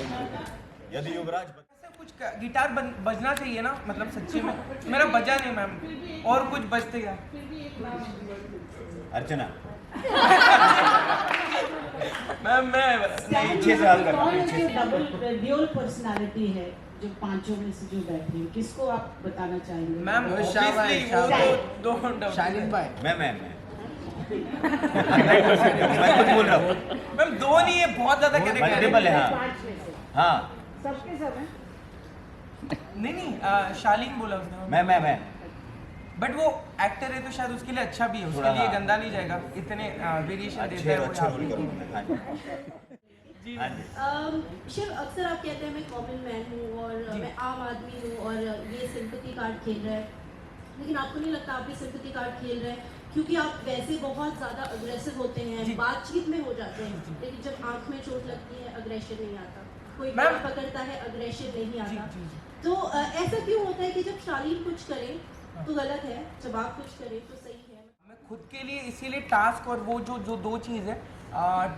यदि युवराज कुछ गिटार बजना चाहिए ना, मतलब सच्ची में मेरा बजा नहीं मैम, और कुछ बजते क्या? अर्चना मैम मैं पीछे से हाल कर रहा हूँ। ड्यूल पर्सनालिटी है जो पांचों में से जो बैठी है, किसको आप बताना चाहेंगे? मैम शालिन भाई, मैं कुछ बोल रहा हूँ मैम, दो नहीं है, बहुत ज्यादा मल्टीपल है। हाँ सबके सब है। नहीं, शालीन बोला उसने। मैं बट वो एक्टर है तो शायद उसके लिए अच्छा भी है, उसके लिए गंदा नहीं जाएगा, इतने वेरिएशन देता है वो यहाँ पे। शिव, अक्सर आप कहते हैं मैं कॉमन मैन हूँ और मैं आम आदमी हूँ और ये सिंपैथी कार्ड खेल रहा है, लेकिन आपको नहीं लगता आप भी सिंपैथी कार्ड खेल रहे हैं? क्योंकि आप वैसे बहुत ज़्यादा अग्रेसिव होते हैं, बातचीत में हो जाते हैं, लेकिन जब आँख में चोट लगती है अग्रेशन नहीं आता, कोई गला पकड़ता है अग्रेशन नहीं आता। तो ऐसा क्यों होता है कि जब शालीन कुछ करे तो गलत है, जब आप कुछ करें तो सही है? मैं खुद के लिए इसीलिए टास्क और वो जो दो चीज़ है,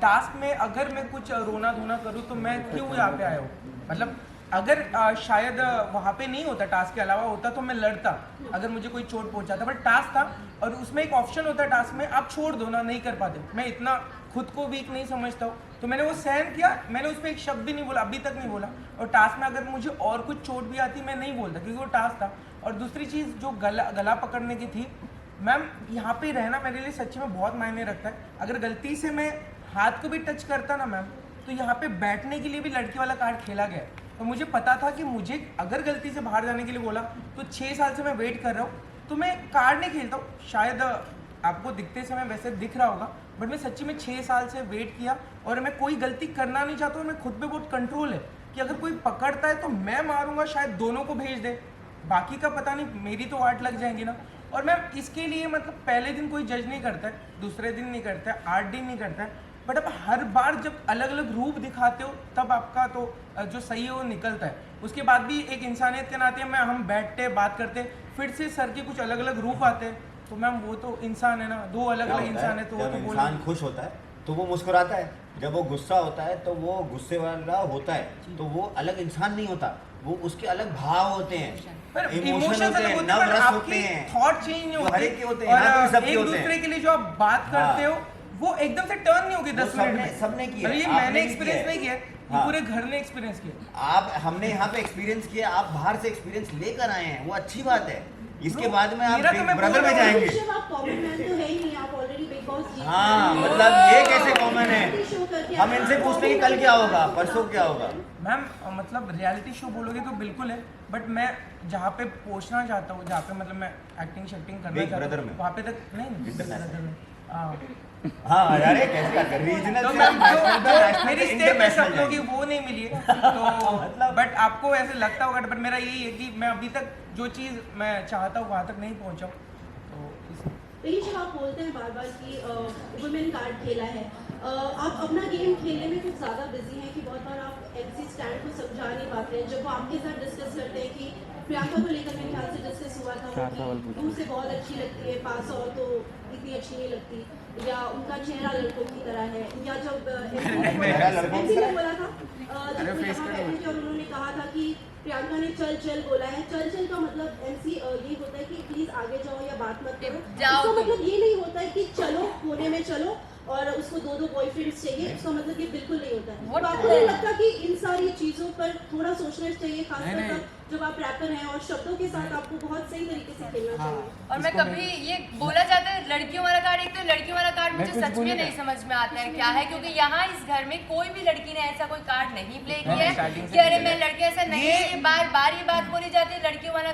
टास्क में अगर मैं कुछ रोना धोना करूँ तो मैं क्यों यहाँ पे आया हूँ, मतलब अगर शायद वहाँ पे नहीं होता, टास्क के अलावा होता तो मैं लड़ता अगर मुझे कोई चोट पहुँचाता, बट टास्क था और उसमें एक ऑप्शन होता है टास्क में, आप छोड़ दो ना, नहीं कर पाते। मैं इतना खुद को वीक नहीं समझता हूँ तो मैंने वो सहन किया, मैंने उस पर एक शब्द भी नहीं बोला, अभी तक नहीं बोला। और टास्क में अगर मुझे और कुछ चोट भी आती मैं नहीं बोलता क्योंकि वो टास्क था। और दूसरी चीज़ जो गला पकड़ने की थी, मैम यहाँ पे रहना मेरे लिए सच्ची में बहुत मायने रखता है। अगर गलती से मैं हाथ को भी टच करता ना मैम, तो यहाँ पे बैठने के लिए भी लड़की वाला कार्ड खेला गया। तो मुझे पता था कि मुझे अगर गलती से बाहर जाने के लिए बोला तो 6 साल से मैं वेट कर रहा हूँ, तो मैं कार्ड नहीं खेलता हूँ। शायद आपको दिखते समय वैसे दिख रहा होगा, बट मैं सच्ची में 6 साल से वेट किया और मैं कोई गलती करना नहीं चाहता हूँ। मैं खुद पे बहुत कंट्रोल है कि अगर कोई पकड़ता है तो मैं मारूंगा, शायद दोनों को भेज दे, बाकी का पता नहीं, मेरी तो आर्ट लग जाएंगी ना। और मैम इसके लिए मतलब पहले दिन कोई जज नहीं करता है, दूसरे दिन नहीं करता है, 8 दिन नहीं करता है, बट अब हर बार जब अलग अलग रूप दिखाते हो तब आपका तो जो सही है वो निकलता है। उसके बाद भी एक इंसानियत के नाते में हम बैठते बात करते, फिर से सर के कुछ अलग अलग रूप आते हैं, तो मैम वो तो इंसान है ना, दो अलग अलग इंसान है, तो वो जब तो इंसान खुश होता है तो वो मुस्कुराता है, जब वो गुस्सा होता है तो वो गुस्से वाला होता है, तो वो अलग इंसान नहीं होता, वो उसके अलग भाव होते हैं, इमोशन होते हैं, नव रस होते हैं, थॉट चेंज नहीं हर एक होते के होते हैं, यहाँ पे भी सबके एक होते दूसरे हैं। के लिए जो आप बात करते हो वो एकदम से टर्न नहीं होगी 10 मिनट में। सबने किया, ये आपने मैंने भी एक्सपीरियंस किया है। नहीं किया, हाँ। पूरे घर ने एक्सपीरियंस किया। आप हमने यहाँ पे एक्सपीरियंस किया, आप बाहर से एक्सपीरियंस लेकर आए हैं, वो अच्छी बात है। इसके बाद में आप बिग ब्रदर में जाएंगे। आप कॉमन मैन तो है ही नहीं, आप ऑलरेडी बिग बॉस जीत हाँ, मतलब ये कैसे कॉमन है? हम इनसे पूछते हैं कि कल क्या होगा, परसों क्या होगा। मैम मतलब रियलिटी शो बोलोगे तो बिल्कुल है, बट मैं जहाँ पे पहुँचना चाहता हूँ, जहाँ पे मतलब मैं एक्टिंग शैक्टिंग करना बिग चाहता ब्रदर हूँ, में। वहाँ पे तक नहीं, ब्रदर में हाँ यार ये कैसे बात कर, रीजनल तो से मैम नेशनल मेरी से स्टेप में सब इंटरनेशनल लोग वो नहीं मिली है, तो मतलब बट आपको ऐसे लगता होगा, बट मेरा यही है कि मैं अभी तक जो चीज़ मैं चाहता हूँ वहाँ तक नहीं पहुँचा हूँ, तो लेकिन जब आप बोलते हैं बार बार कि वुमेन कार्ड खेला है, आप अपना गेम खेलने में कुछ ज़्यादा बिजी हैं कि बहुत बार आप एमसी स्टैंड को समझा नहीं पाते हैं। जब वो आपके साथ डिस्कस करते हैं कि प्रियंका को लेकर मेरे ख्याल से डिस्कस हुआ था कि दूर से बहुत अच्छी लगती है, पास और तो इतनी अच्छी नहीं लगती, या उनका चेहरा लड़कों की तरह है, या जब एमसी ने बोला था जब वो यहाँ बैठे थे और उन्होंने कहा था कि प्रियंका ने चल चल बोला है, चल चल का मतलब एमसी ये होता है कि प्लीज आगे जाओ या बात मत करो, इसका मतलब ये नहीं होता है कि चलो कोने में चलो और उसको 2 बॉयफ्रेंड्स चाहिए, इसका मतलब ये बिल्कुल नहीं होता है। तो आपको नहीं लगता कि इन सारी चीजों पर थोड़ा सोचना चाहिए, खासकर तब जब आप रैपर हैं और शब्दों के साथ आपको बहुत सही तरीके से खेलना चाहिए। और मैं कभी ये बोला जाता है लड़कियों वाला कार्ड, एक तो लड़कियों वाला कार्ड मुझे सच में नहीं समझ में आता है क्या है, क्योंकि यहाँ इस घर में कोई भी लड़की ने ऐसा कोई कार्ड नहीं प्ले किया है कि अरे मैं लड़के ऐसा नहीं, ये बार ये बात बोली जाती है लड़कियों वाला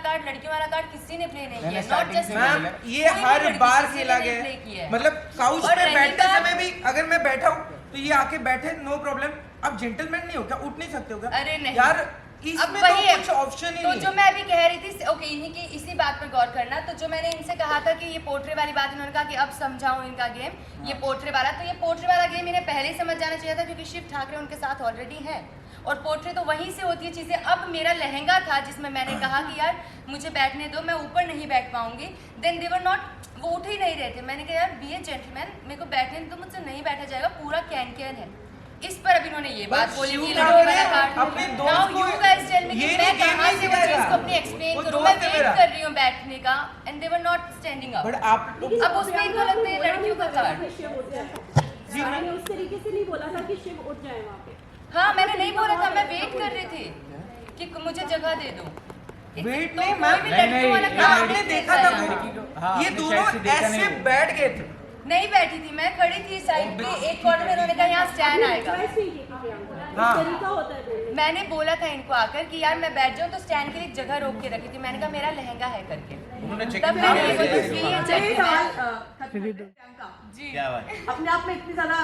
कार्ड किसी ने प्ले नहीं किया, नॉट जस्ट मैम ये हर बार खेला गया है, मतलब काउच पे बैठते समय भी अगर मैं बैठा हूँ तो ये आके बैठे नो प्रॉब्लम, आप जेंटलमैन नहीं हो क्या, उठ नहीं सकते हो क्या? अरे नहीं यार इसमें तो कुछ ऑप्शन ही तो नहीं जो मैं अभी कह रही थी, ओके इन्हीं की इसी बात पर गौर करना, तो जो मैंने इनसे कहा था कि ये पोर्ट्रे वाली बात, इन्होंने कहा कि अब समझाऊं इनका गेम, ये पोर्ट्रे वाला, तो ये पोर्ट्रे वाला गेम इन्हें पहले ही समझ जाना चाहिए था, क्योंकि शिव ठाकरे उनके साथ ऑलरेडी है और पोर्ट्रे तो वहीं से होती है चीज़ें। अब मेरा लहंगा था जिसमें मैंने कहा कि यार मुझे बैठने दो, मैं ऊपर नहीं बैठ पाऊंगी, देन दे वर नॉट, वो उठ ही नहीं रहे थे। मैंने कहा यार बी ए जेंटलमैन, मेरे को बैठने दो, मुझसे नहीं बैठा जाएगा, पूरा कैन है। इस पर अभी इन्होंने ये बात बोली कि अपने दोस्त को you guys tell me कि ये मैं नहीं कहाँ से वो चीज़ को अपनी वो एक्सप्लेन करूँ, दोस्त मैं है वेट मेरा। कर रही हूँ बैठने का, and they were not standing up. But आप लोग अब उसमें इनको लगता है लड़कियों का कार्ड। मैंने उस तरीके से नहीं बोला था कि शिव उठ जाए वहाँ पे। हाँ मैंने नहीं बोला था, मैं वेट कर रही थी कि मुझे जगह दे दो। वेट नहीं मैम, आपने देखा था ये दोनों ऐसे बैठ गए थे, नहीं बैठी थी, मैं खड़ी थी साइड पे एक कॉर्नर में, उन्होंने कहा यहाँ स्टैंड आएगा। मैंने बोला था इनको आकर कि यार मैं बैठ जाऊँ, तो स्टैंड के लिए एक जगह रोक के रखी थी, मैंने कहा मेरा लहंगा है करके, तब मैंने ये बोला कि ये जी क्या बात है? अपने आप में इतनी ज़्यादा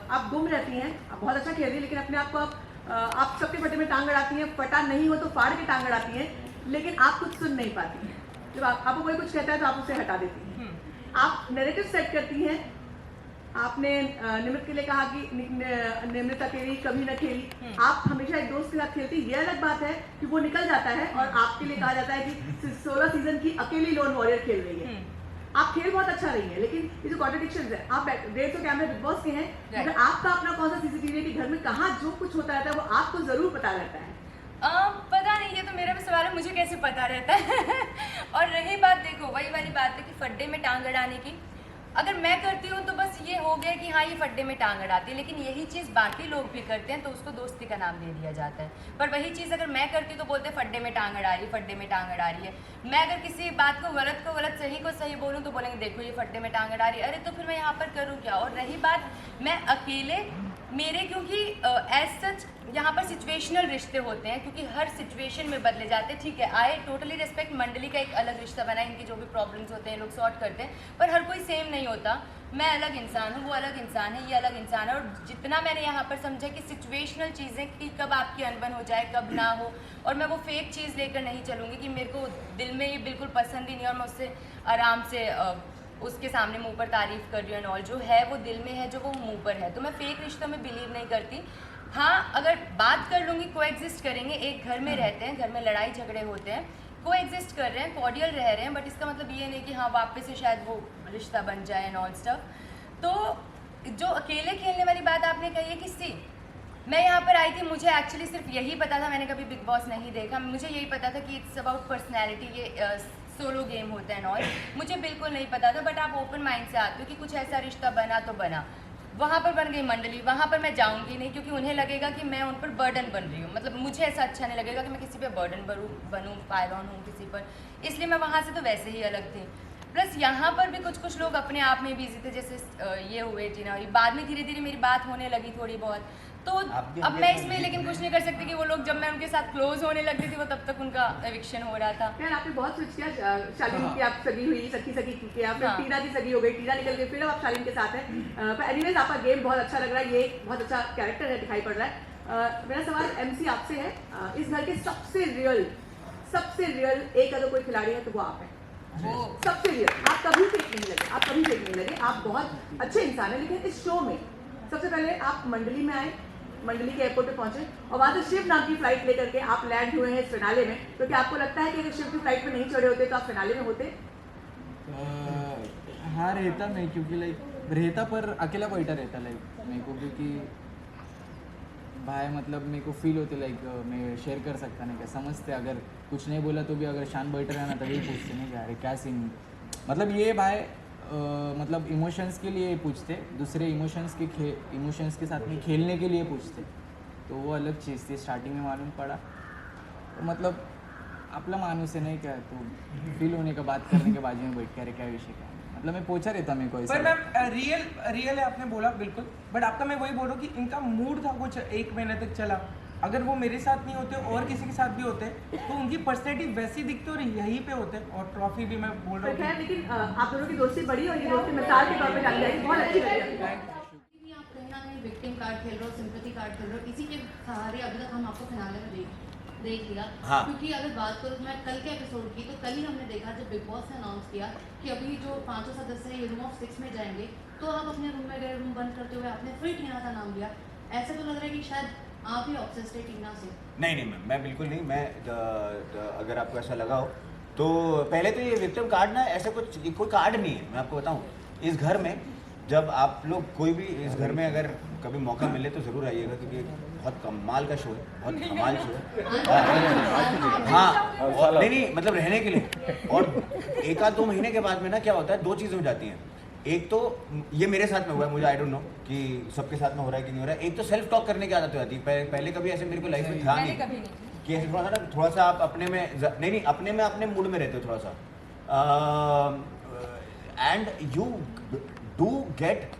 आप गुम रहती हैं, आप बहुत अच्छा खेल रही हैं, लेकिन अपने आप को आप सबके फटे में टांग अड़ाती हैं, फटा नहीं हो तो फाड़ के टांग अड़ाती हैं, लेकिन आप कुछ सुन नहीं पाती हैं। जब आपको कोई कुछ कहता है तो आप उसे हटा देती हैं। आप नैरेटिव सेट करती हैं। आपने निमृत के लिए कहा कि निमृत अकेली कभी न खेली, आप हमेशा एक दोस्त के साथ खेलती। ये अलग बात है कि वो निकल जाता है और आपके लिए कहा जाता है कि 16 सीजन की अकेली लोन वॉरियर खेल रही है। आप खेल बहुत अच्छा रही है, लेकिन ये जो कॉन्ट्रडिक्शंस है, आप 150 कैमरे बिग बॉस के हैं, मगर आपका अपना कौन सा सीसीटीवी है कि घर में कहाँ जो कुछ होता रहता है वो आपको जरूर पता रहता है। पता नहीं, ये तो मेरा भी सवाल है, मुझे कैसे पता रहता है। और रही बात, देखो वही वाली बात है कि फड्डे में टांग अड़ाने की, अगर मैं करती हूँ तो बस ये हो गया कि हाँ ये फड्डे में टांग अड़ाती है, लेकिन यही चीज़ बाकी लोग भी करते हैं तो उसको दोस्ती का नाम दे दिया जाता है। पर वही चीज़ अगर मैं करती हूँ तो बोलते हैं फड्डे में टांग अड़ा रही है, फड्डे में टांग अड़ा रही है। मैं अगर किसी बात को गलत सही को सही बोलूँ तो बोलेंगे देखो ये फड्डे में टांग अड़ा रही है, अरे तो फिर मैं यहाँ पर करूँ क्या। और रही बात मैं अकेले, मेरे क्योंकि एज सच यहाँ पर सिचुएशनल रिश्ते होते हैं क्योंकि हर सिचुएशन में बदले जाते हैं। ठीक है, आई टोटली रिस्पेक्ट मंडली का एक अलग रिश्ता बना है, इनके जो भी प्रॉब्लम्स होते हैं लोग सॉर्ट करते हैं, पर हर कोई सेम नहीं होता। मैं अलग इंसान हूँ, वो अलग इंसान है, ये अलग इंसान है। और जितना मैंने यहाँ पर समझा कि सिचुएशनल चीज़ें कि कब आपकी अनबन हो जाए कब ना हो, और मैं वो फेक चीज़ लेकर नहीं चलूँगी कि मेरे को दिल में ये बिल्कुल पसंद ही नहीं और मैं उससे आराम से उसके सामने मुंह पर तारीफ़ कर रही हूँ। और जो है वो दिल में है, जो वो मुंह पर है। तो मैं फेक रिश्तों में बिलीव नहीं करती। हाँ, अगर बात कर लूँगी, कोएग्जिस्ट करेंगे, एक घर में रहते हैं, घर में लड़ाई झगड़े होते हैं, कोएग्जिस्ट कर रहे हैं, कॉर्डियल रह रहे हैं, बट इसका मतलब ये नहीं कि हाँ वापस से शायद वो रिश्ता बन जाए नॉन स्टफ। तो जो अकेले खेलने वाली बात आपने कही है कि सी, मैं यहाँ पर आई थी, मुझे एक्चुअली सिर्फ यही पता था, मैंने कभी बिग बॉस नहीं देखा, मुझे यही पता था कि इट्स अबाउट पर्सनैलिटी, ये सोलो गेम होता है नॉल, मुझे बिल्कुल नहीं पता था। बट आप ओपन माइंड से आते हो कि कुछ ऐसा रिश्ता बना तो बना, वहाँ पर बन गई मंडली, वहाँ पर मैं जाऊँगी नहीं क्योंकि उन्हें लगेगा कि मैं उन पर बर्डन बन रही हूँ। मतलब मुझे ऐसा अच्छा नहीं लगेगा कि मैं किसी पे बर्डन बनूँ, फायर ऑन हूँ किसी पर, इसलिए मैं वहाँ से तो वैसे ही अलग थी। प्लस यहाँ पर भी कुछ लोग अपने आप में बिजी थे, जैसे ये हुए टीना, बाद में धीरे धीरे मेरी बात होने लगी थोड़ी बहुत, तो अब मैं इसमें लेकिन कुछ नहीं कर सकती कि वो लोग जब मैं उनके साथ क्लोज होने लगती थी वो तब तक उनका एविक्शन हो रहा था। यार आपने बहुत स्विच किया, शालीन की आप सगी हुई, सखी की आप, फिर टीना की सगी हो गई, टीना निकल गई, फिर अब आप शालीन के साथ हैं। पर एनीवेज आपका गेम बहुत अच्छा लग रहा है, ये बहुत अच्छा कैरेक्टर है, दिखाई पड़ रहा है। मेरा सवाल MC आपसे है, इस घर के सबसे रियल एक अगर कोई खिलाड़ी है तो वो आप है, सबसे रियल। आप कभी फेक नहीं लगे, आप बहुत अच्छे इंसान हैं। लेकिन इस शो में सबसे पहले आप मंडली में आए, मंडली के एयरपोर्ट पे पहुंचे और वहाँ से शिव नाम की फ्लाइट लेकर के आप लैंड हुए हैं इस फिनाले में। तो क्या आपको लगता है कि अगर शिव की फ्लाइट पे नहीं चढ़े होते तो आप फिनाले में होते? हाँ, रहता मैं, क्योंकि लाइक रहता पर अकेला बैठा रहता लाइक मेरे को, क्योंकि भाई मतलब मेरे को फील होते लाइक मैं शेयर कर सकता नहीं, क्या समझते, अगर कुछ नहीं बोला तो भी अगर शांत बैठ रहा ना तभी पूछते नहीं क्या अरे क्या सीन, मतलब ये भाई मतलब इमोशंस के लिए पूछते, दूसरे इमोशंस के साथ में खेलने के लिए पूछते, तो वो अलग चीज़ थी। स्टार्टिंग में मालूम पड़ा तो मतलब आपला मानूस है नहीं क्या, तो फील होने का बात करने के बाजू में बैठ के अरे क्या विषय क्या, मतलब मैं पूछा रहता मेरे को। पर मैम रियल है, आपने बोला बिल्कुल, बट आपका मैं वही बोल रहा हूँ कि इनका मूड था कुछ 1 महीने तक चला, अगर वो मेरे साथ नहीं होते और किसी के साथ भी होते तो उनकी पर्सनैलिटी वैसी दिखती और यहीं पे होते, और ट्रॉफी भी मैं बोल रहा हूँ। लेकिन आप दोनों की दोस्ती बड़ी और ये दोस्ती मिसाल के तौर पे जानी जाएगी, बहुत अच्छी लगी। आप कहीं ना कहीं विक्टिम कार्ड खेल रहे हो, सिंपैथी कार्ड खेल रहे हो, इसी के सहारे अभी तक हम आपको फिनाले में देख लिया। हाँ। क्योंकि अगर बात करूँ मैं कल के एपिसोड की, तो कल ही हमने देखा जब बिग बॉस ने अनाउंस किया कि अभी जो 5 सदस्य हैं ये रूम ऑफ 6 में जाएंगे, तो आप अपने रूम में गए, रूम बंद करते हुए आपने फिर टीना का नाम लिया। ऐसा तो लग रहा है कि शायद आप ही ऑब्सेस्ड है टीना से। नहीं मैं बिल्कुल नहीं, मैं अगर आपको ऐसा लगा हो तो पहले तो ये विक्टिम कार्ड ना ऐसा कोई कार्ड नहीं है। मैं आपको बताऊं, इस घर में जब आप लोग कोई भी इस घर में अगर कभी मौका मिले तो ज़रूर आइएगा, क्योंकि बहुत कमाल का शो है, बहुत कमाल शो है। हाँ, और नहीं मतलब रहने के लिए। और 1-2 महीने के बाद में ना क्या होता है, 2 चीज़ें हो जाती हैं। एक तो ये मेरे साथ में हुआ है, मुझे आई डोंट नो कि सबके साथ में हो रहा है कि नहीं हो रहा है। एक तो सेल्फ टॉक करने की आदत हो जाती है। पहले कभी ऐसे मेरे को लाइफ में था नहीं कि ऐसे थोड़ा सा आप अपने में नहीं अपने में अपने मूड में रहते हो थोड़ा सा, and you do gate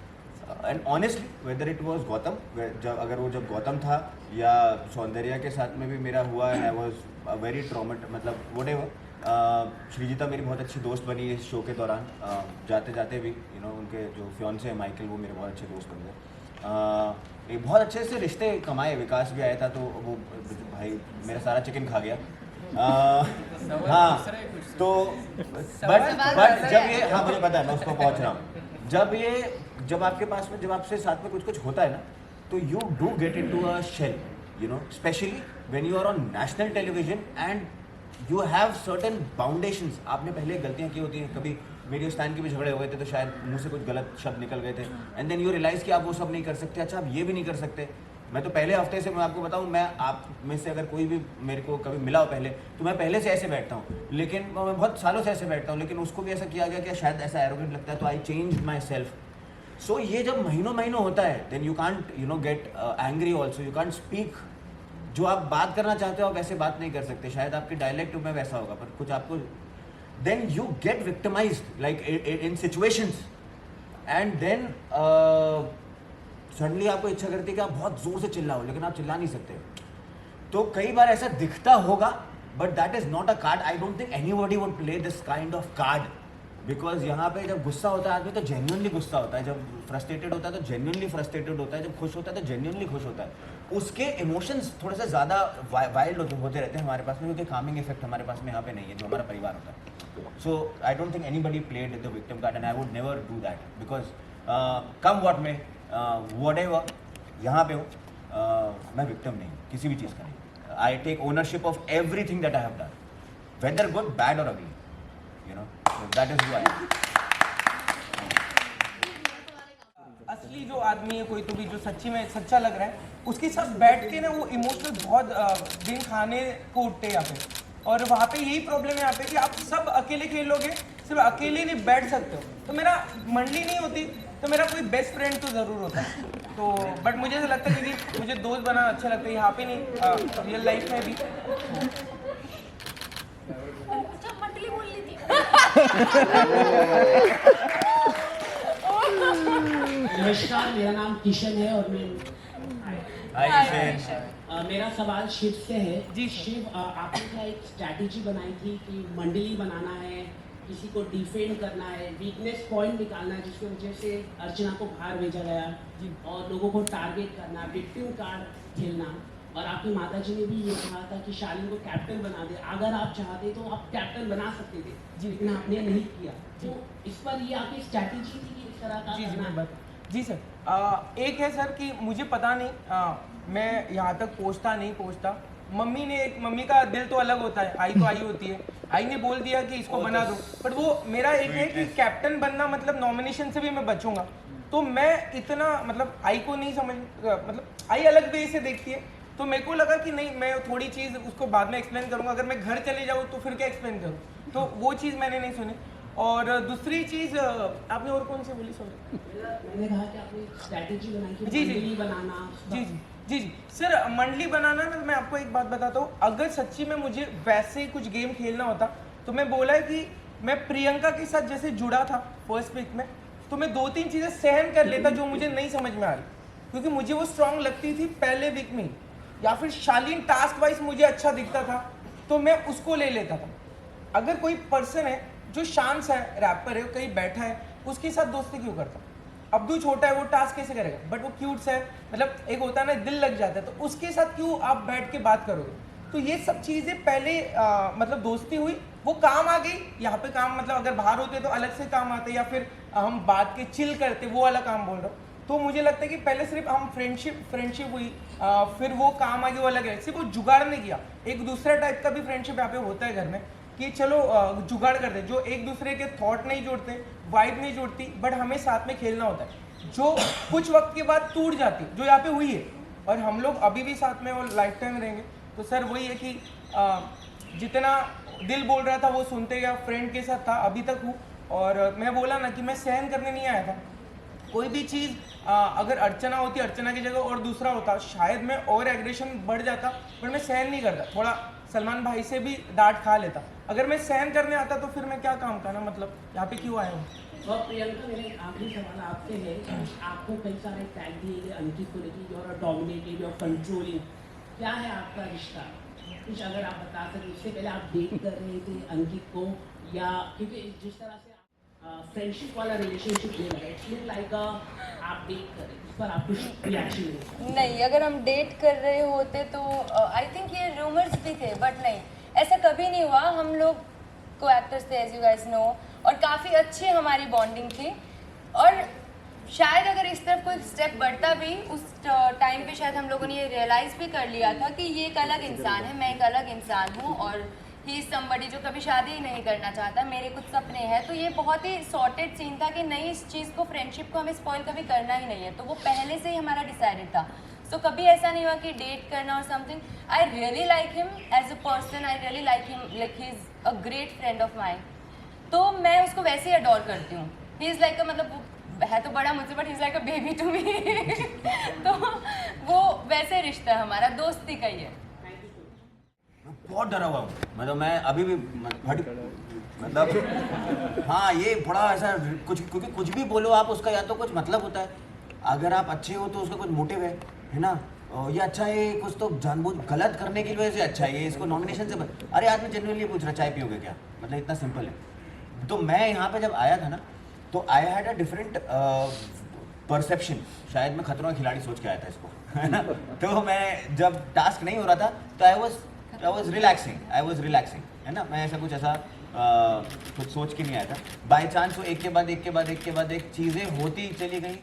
and honestly whether it was Gautam, जब गौतम था या सौंदर्या के साथ में भी मेरा हुआ, एंड आई वॉज वेरी ट्रॉमेट, मतलब वट एवर। श्रीजिता मेरी बहुत अच्छी दोस्त बनी इस शो के दौरान, जाते जाते भी उनके जो फियांसे हैं माइकल, वो मेरे बहुत अच्छे दोस्त बन गए। एक बहुत अच्छे से रिश्ते कमाए, विकास भी आया था तो वो भाई मेरा सारा चिकन खा गया। हाँ, तो बट जब ये, हाँ मुझे पता है, मैं उसको पहुँच रहा हूँ। जब आपके पास में, जब आपसे साथ में कुछ होता है ना, तो you do get into a shell, specially when you are on national television and you have certain boundations. आपने पहले गलतियाँ की होती हैं, कभी वीडियो स्टैंड के भी झगड़े हो गए थे तो शायद मुंह से कुछ गलत शब्द निकल गए थे, एंड देन यू रियलाइज कि आप वो सब नहीं कर सकते। अच्छा, आप ये भी नहीं कर सकते। मैं तो पहले हफ्ते से, मैं आपको बताऊं, मैं आप में से अगर कोई भी मेरे को कभी मिला हो पहले, तो मैं पहले से ऐसे बैठता हूँ, लेकिन मैं बहुत सालों से ऐसे बैठता हूँ, लेकिन उसको भी ऐसा किया गया कि शायद ऐसा एरोगेंट लगता है, तो आई चेंज माई सेल्फ। सो ये जब महीनों होता है, then you can't get angry also, you can't speak. जो आप बात करना चाहते हो आप वैसे बात नहीं कर सकते, शायद आपके डायलेक्ट में वैसा होगा, पर कुछ आपको, then you get victimised like in situations, and then suddenly आपको इच्छा करती है कि आप बहुत जोर से चिल्लाओ, लेकिन आप चिल्ला नहीं सकते। तो कई बार ऐसा दिखता होगा, but that is not a card. I don't think anybody would play this kind of card, because यहाँ पे जब गुस्सा होता है आदमी तो जेन्युइनली गुस्सा होता है, जब फ्रस्ट्रेटेड होता है तो जेन्युइनली फ्रस्ट्रेटेड होता है, जब खुश होता है तो जेन्युइनली खुश होता है। उसके इमोशंस थोड़े से ज़्यादा वाइल्ड होते रहते हैं हमारे पास में, क्योंकि कामिंग इफेक्ट हमारे पास में यहाँ पे नहीं है, जो हमारा परिवार होता है। So I don't think anybody played the victim card, and I would never do that, because come what may whatever यहाँ पे हूँ, मैं विक्टिम नहीं हूँ किसी भी चीज़ का नहीं। I take ownership of everything that I have done, whether good bad और ugly, you know, that is who I am. असली जो आदमी है कोई तो भी जो सच्ची में सच्चा लग रहा है, उसके साथ बैठ के ना वो इमोशनल बहुत दिन खाने को उठते हैं यहाँ पे। और वहाँ पे यही प्रॉब्लम है यहाँ पे कि आप सब अकेले खेलोगे, सिर्फ अकेले नहीं बैठ सकते हो। तो मेरा मंडली नहीं होती तो मेरा कोई बेस्ट फ्रेंड तो ज़रूर होता है। तो बट मुझे ऐसा लगता है कि मुझे दोस्त बनाना अच्छा लगता है, यहाँ पे नहीं रियल लाइफ में भी। मंडली बोल ली थी। नमस्कार, मेरा नाम किशन है और मैं मेरा सवाल शिव से है। जी शिव, आपने क्या एक स्ट्रैटेजी बनाई थी कि मंडली बनाना है, किसी को डिफेंड करना है, वीकनेस पॉइंट निकालना है, जिसकी वजह से अर्चना को बाहर भेजा गया और लोगों को टारगेट करना, विक्टिम कार्ड खेलना। और आपकी माताजी ने भी ये कहा था कि शालीन को कैप्टन बना दे, अगर आप चाहते तो आप कैप्टन बना सकते थे, लेकिन आपने नहीं किया। तो इस पर ये आपकी स्ट्रैटेजी थी कि इस तरह का करना? जी सर, एक है सर कि मुझे पता नहीं, मैं यहाँ तक पहुँचता नहीं पहुँचता। मम्मी का दिल तो अलग होता है, आई तो आई होती है। आई ने बोल दिया कि इसको बना दो, बट वो मेरा एक है कि कैप्टन बनना मतलब नॉमिनेशन से भी मैं बचूंगा। तो मैं इतना मतलब आई को नहीं समझ, मतलब आई अलग वे से देखती है, तो मेरे को लगा कि नहीं, मैं थोड़ी चीज़ उसको बाद में एक्सप्लेन करूँगा। अगर मैं घर चले जाऊँ तो फिर क्या एक्सप्लेन करूँ, तो वो चीज़ मैंने नहीं सुनी। और दूसरी चीज़ आपने और कौन सी बोली? सॉरी, मैंने कहा कि आपने स्ट्रैटेजी बनाई कि मंडली बनाना। जी जी जी जी सर, मंडली बनाना ना, मैं आपको एक बात बताता हूँ। अगर सच्ची में मुझे वैसे कुछ गेम खेलना होता तो मैं बोला है कि मैं प्रियंका के साथ जैसे जुड़ा था फर्स्ट वीक में, तो मैं 2-3 चीज़ें सहन कर लेता जो मुझे नहीं समझ में आ रही, क्योंकि मुझे वो स्ट्रांग लगती थी पहले वीक में ही। या फिर शालीन टास्क वाइज मुझे अच्छा दिखता था तो मैं उसको ले लेता था। अगर कोई पर्सन है जो शांत है, रैपर है, कहीं बैठा है, उसके साथ दोस्ती क्यों करता? अब्दू छोटा है, वो टास्क कैसे करेगा? बट वो क्यूट है, मतलब एक होता है ना, दिल लग जाता है, तो उसके साथ क्यों आप बैठ के बात करोगे? तो ये सब चीज़ें पहले मतलब दोस्ती हुई, वो काम आ गई। यहाँ पे काम मतलब अगर बाहर होते तो अलग से काम आते, या फिर हम बात के चिल करते, वो वाला काम बोल रहा हूँ। तो मुझे लगता है कि पहले सिर्फ हम फ्रेंडशिप हुई, फिर वो काम आ गया, वो अलग है। सिर्फ वो जुगाड़ नहीं किया। एक दूसरा टाइप का भी फ्रेंडशिप यहाँ पे होता है घर में, कि चलो जुगाड़ करते, जो एक दूसरे के थॉट नहीं जोड़ते, वाइब नहीं जोड़ती, बट हमें साथ में खेलना होता है, जो कुछ वक्त के बाद टूट जाती, जो यहाँ पे हुई है। और हम लोग अभी भी साथ में और लाइफ टाइम रहेंगे। तो सर वही है कि जितना दिल बोल रहा था वो सुनते गया, फ्रेंड के साथ था, अभी तक हूँ। और मैं बोला ना कि मैं सहन करने नहीं आया था कोई भी चीज़। अगर अर्चना होती, अर्चना की जगह और दूसरा होता, शायद मैं और एग्रेशन बढ़ जाता, पर मैं सहन नहीं करता। थोड़ा सलमान भाई से भी डांट खा लेता। अगर मैं सहन करने आता तो फिर मैं क्या काम का ना, मतलब यहाँ पे क्यों आया हूँ? और प्रियंका, मेरा एक आखिरी सवाल आपसे है कि आपको कई सारे टैग दिए गए अंकित को लेकर, योर डोमिनेटिंग, योर कंट्रोलिंग, क्या है आपका रिश्ता? कुछ अगर आप बता सकें। इससे पहले आप डेट कर रहे थे अंकित को, या क्योंकि जिस तरह से फ्रेंडशिप वाला रिलेशनशिप ले रहा है, इट्स लुक लाइक आप डेट कर रहे हैं, इस पर आप कुछ रिएक्शन? नहीं, अगर हम डेट कर रहे होते तो आई थिंक ये रूमर्स भी थे, बट नहीं, ऐसा कभी नहीं हुआ। हम लोग को एक्टर्स थे, एज यू गाइस नो, और काफ़ी अच्छी हमारी बॉन्डिंग थी। और शायद अगर इस तरफ कोई स्टेप बढ़ता भी, उस टाइम पे शायद हम लोगों ने ये रियलाइज़ भी कर लिया था कि ये एक अलग इंसान है, मैं एक अलग इंसान हूँ, और ही समबडी जो कभी शादी ही नहीं करना चाहता, मेरे कुछ सपने हैं। तो ये बहुत ही सॉर्टेड सीन था कि नहीं, इस चीज़ को, फ्रेंडशिप को हमें स्पॉइल कभी करना ही नहीं है। तो वो पहले से ही हमारा डिसाइडेड था। सो कभी ऐसा नहीं हुआ कि डेट करना और something. I really like him as a person, I really like him, like he is a great friend of mine. तो मैं उसको वैसे ही अडोर करती हूँ। ही इज़ लाइक, मतलब है तो बड़ा मुझसे, but he is like a baby to me. तो वो वैसे रिश्ता है हमारा, दोस्ती का ही है। बहुत डरा हुआ हूँ, मतलब मैं अभी भी मतलब हाँ, ये बड़ा ऐसा कुछ, क्योंकि कुछ भी बोलो आप उसका या तो कुछ मतलब होता है। अगर आप अच्छे हो तो उसका कुछ मोटिव है ना, ये अच्छा है, कुछ तो जानबूझ गलत करने की वजह से अच्छा है, ये इसको नॉमिनेशन से अरे आज मैं जेन्युइनली पूछ रहा चाय पियोगे क्या, मतलब इतना सिंपल है। तो मैं यहाँ पे जब आया था ना तो I had a different perception, शायद मैं खतरों का खिलाड़ी सोच के आया था इसको, है ना। तो मैं जब टास्क नहीं हो रहा था तो आई वॉज रिलैक्सिंग, है ना। मैं ऐसा कुछ कुछ सोच के नहीं आया था, बाई चांस वो एक के बाद एक चीज़ें होती चली गई।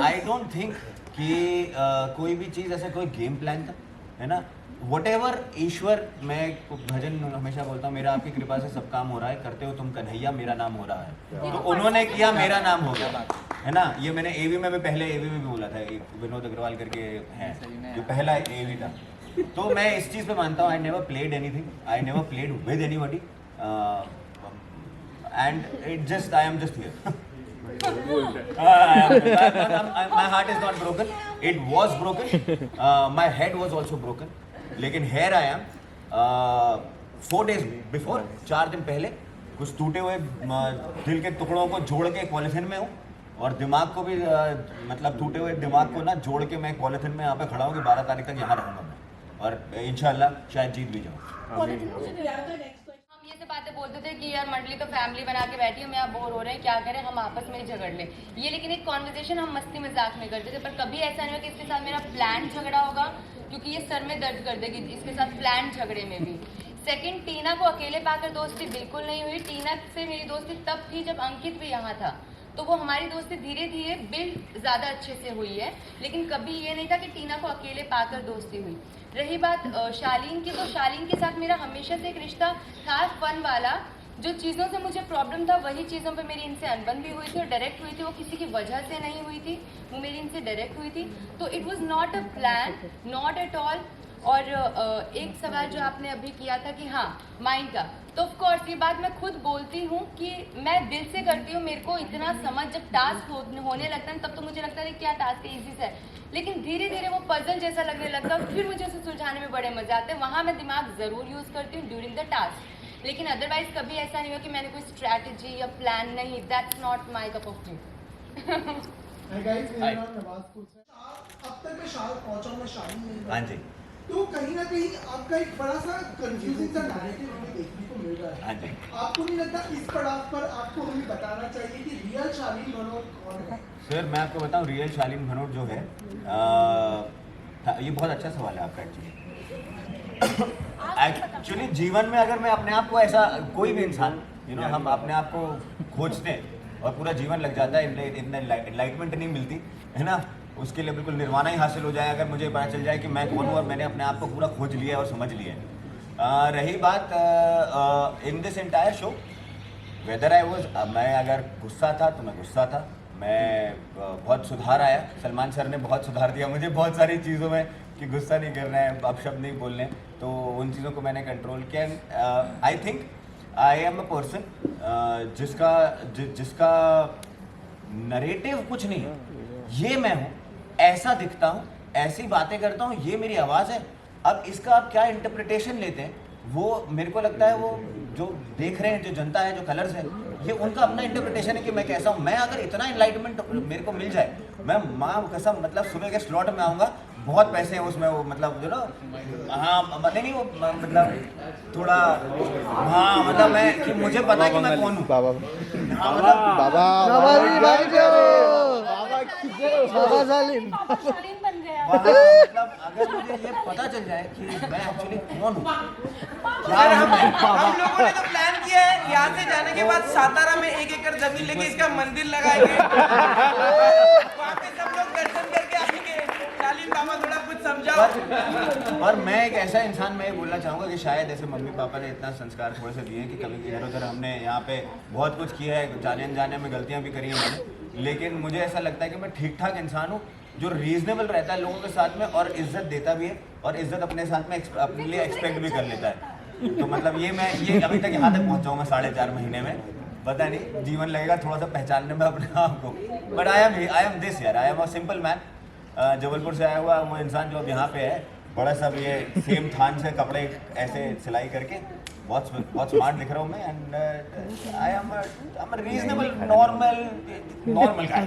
आई डोंट थिंक कि कोई भी चीज़ ऐसा कोई गेम प्लान था, है ना। वटेवर ईश्वर, मैं भजन हमेशा बोलता हूँ, मेरा आपकी कृपा से सब काम हो रहा है, करते हो तुम कन्हैया मेरा नाम हो रहा है, तो उन्होंने किया मेरा नाम हो गया, है ना। ये मैंने एवी में पहले एवी में भी बोला था, एक विनोद अग्रवाल करके है जो पहला एवी था। तो मैं इस चीज़ पे मानता हूँ, I never played anything, I never played with anybody, and it just I am just here. My heart is not broken. It was broken. My head was also broken. लेकिन here I am. 4 days before, 4 दिन पहले कुछ टूटे हुए दिल के टुकड़ों को जोड़ के पॉलिथिन में हूँ, और दिमाग को भी मतलब टूटे हुए दिमाग को ना जोड़ के मैं पॉलिथिन में यहाँ पे खड़ा हूँ कि 12 तारीख तक यहाँ रहूँगा मैं, और इंशाल्लाह शायद जीत भी जाऊँ। ये सब बातें बोलते थे कि यार मंडली तो फैमिली बना के बैठी है, हम यहाँ बोर हो रहे हैं, क्या करें, हम आपस में ही झगड़ लें, ये लेकिन एक कॉन्वर्सेशन हम मस्ती मजाक में करते थे, पर कभी ऐसा नहीं हुआ कि इसके साथ मेरा प्लान झगड़ा होगा, क्योंकि ये सर में दर्द कर देगी इसके साथ प्लान झगड़े में भी। सेकंड, टीना को अकेले पाकर दोस्ती बिल्कुल नहीं हुई। टीना से मेरी दोस्ती तब थी जब अंकित भी यहाँ था, तो वो हमारी दोस्ती धीरे धीरे बिल्ड ज़्यादा अच्छे से हुई है, लेकिन कभी ये नहीं था कि टीना को अकेले पाकर दोस्ती हुई। रही बात शालीन की, तो शालीन के साथ मेरा हमेशा से एक रिश्ता था फन वाला, जो चीज़ों से मुझे प्रॉब्लम था वही चीज़ों पे मेरी इनसे अनबन भी हुई थी और डायरेक्ट हुई थी, वो किसी की वजह से नहीं हुई थी, वो मेरी इनसे डायरेक्ट हुई थी। तो it was not a plan, not at all. और एक सवाल जो आपने अभी किया था कि हाँ माइंड का, तो ऑफ कोर्स ये बात मैं खुद बोलती हूँ कि मैं दिल से करती हूँ, मेरे को इतना समझ जब टास्क होने लगता है तब तो मुझे लगता है क्या टास्क है, ईजी से है, लेकिन धीरे धीरे वो पजल जैसा लगने लगता है, फिर मुझे उसे सुलझाने में बड़े मजे आते हैं, वहाँ मैं दिमाग ज़रूर यूज़ करती हूँ ड्यूरिंग द टास्क, लेकिन अदरवाइज कभी ऐसा नहीं हुआ कि मैंने कोई स्ट्रैटेजी या प्लान नहीं, that's not my cup of T. अब तक मैं पहुंचा हूं शादी में, हाँ जी, तो कहीं ना कहीं आपका एक बड़ा सा कंफ्यूजिंग सा नैरेटिव हमें देखने को मिल रहा है। हाँ जी। आपको नहीं लगता इस पड़ाव पर आपको हमें बताना चाहिए कि रियल शालीन भनोट कौन है? सर मैं आपको बताऊं, रियल शालीन भनोट जो है, ये बहुत अच्छा सवाल है आपका। एक्चुअली जीवन में अगर मैं अपने आप को ऐसा, कोई भी इंसान हम अपने आप को खोजते हैं और पूरा जीवन लग जाता है, इतना एनलाइटमेंट नहीं मिलती है ना, उसके लिए बिल्कुल निर्वाणा ही हासिल हो जाए अगर मुझे पता चल जाए कि मैं कौन हूँ और मैंने अपने आप को पूरा खोज लिया और समझ लिया है। रही बात in this entire show, whether I was, मैं अगर गुस्सा था तो मैं गुस्सा था, मैं बहुत सुधार आया, सलमान सर ने बहुत सुधार दिया मुझे बहुत सारी चीज़ों में कि गुस्सा नहीं करना है, अपशब्द नहीं बोलने, तो उन चीज़ों को मैंने कंट्रोल किया। I think I am a person जिसका नरेटिव कुछ नहीं है, ये मैं हूँ, ऐसा दिखता हूँ, ऐसी बातें करता हूँ, ये मेरी आवाज़ है। अब इसका आप क्या इंटरप्रिटेशन लेते हैं, वो मेरे को लगता है वो जो देख रहे हैं, जो जनता है, जो कलर्स है, ये उनका अपना इंटरप्रिटेशन है कि मैं कैसा हूँ। मैं अगर इतना एनलाइटमेंट मेरे को मिल जाए, मैं माँ कसम मतलब सुबह के स्लॉट में आऊँगा, बहुत पैसे हैं उसमें, वो मतलब जो ना, हाँ नहीं वो मतलब थोड़ा, हाँ मतलब मैं कि मुझे पता है कि मैं कौन हूँ। बाबा मतलब अगर मुझे ये पता चल जाए कि मैं एक्चुअली कौन हूँ, हम लोगों ने तो प्लान किया है यहाँ से जाने के बाद सातारा में 1 एकड़ जमीन लेके इसका मंदिर लगाएंगे, वहाँ पे सब लोग दर्शन करके आएंगे। शालीन बाबा थोड़ा कुछ समझाओ। और मैं एक ऐसा इंसान, मैं ये बोलना चाहूँगा कि शायद ऐसे मम्मी पापा ने इतना संस्कार थोड़े से दिए कि कभी इधर उधर हमने यहाँ पे बहुत कुछ किया है, जाने अनजाने में गलतियाँ भी करी हैं मैंने, लेकिन मुझे ऐसा लगता है कि मैं ठीक ठाक इंसान हूँ जो रीजनेबल रहता है लोगों के साथ में और इज्जत देता भी है और इज्जत अपने साथ में अपने लिए एक्सपेक्ट भी कर लेता है। तो मतलब ये मैं ये अभी तक यहाँ तक पहुँचा हूँ मैं 4.5 महीने में, पता नहीं जीवन लगेगा थोड़ा सा पहचानने में अपने आप को, बट आई एम दिस यार, I am a simple man, Jabalpur से आया हुआ वो इंसान जो अब यहाँ पे है, बड़ा सब ये सेम थान से कपड़े ऐसे सिलाई करके बहुत स्मार्ट दिख रहा हूँ मैं and I am reasonable normal guy.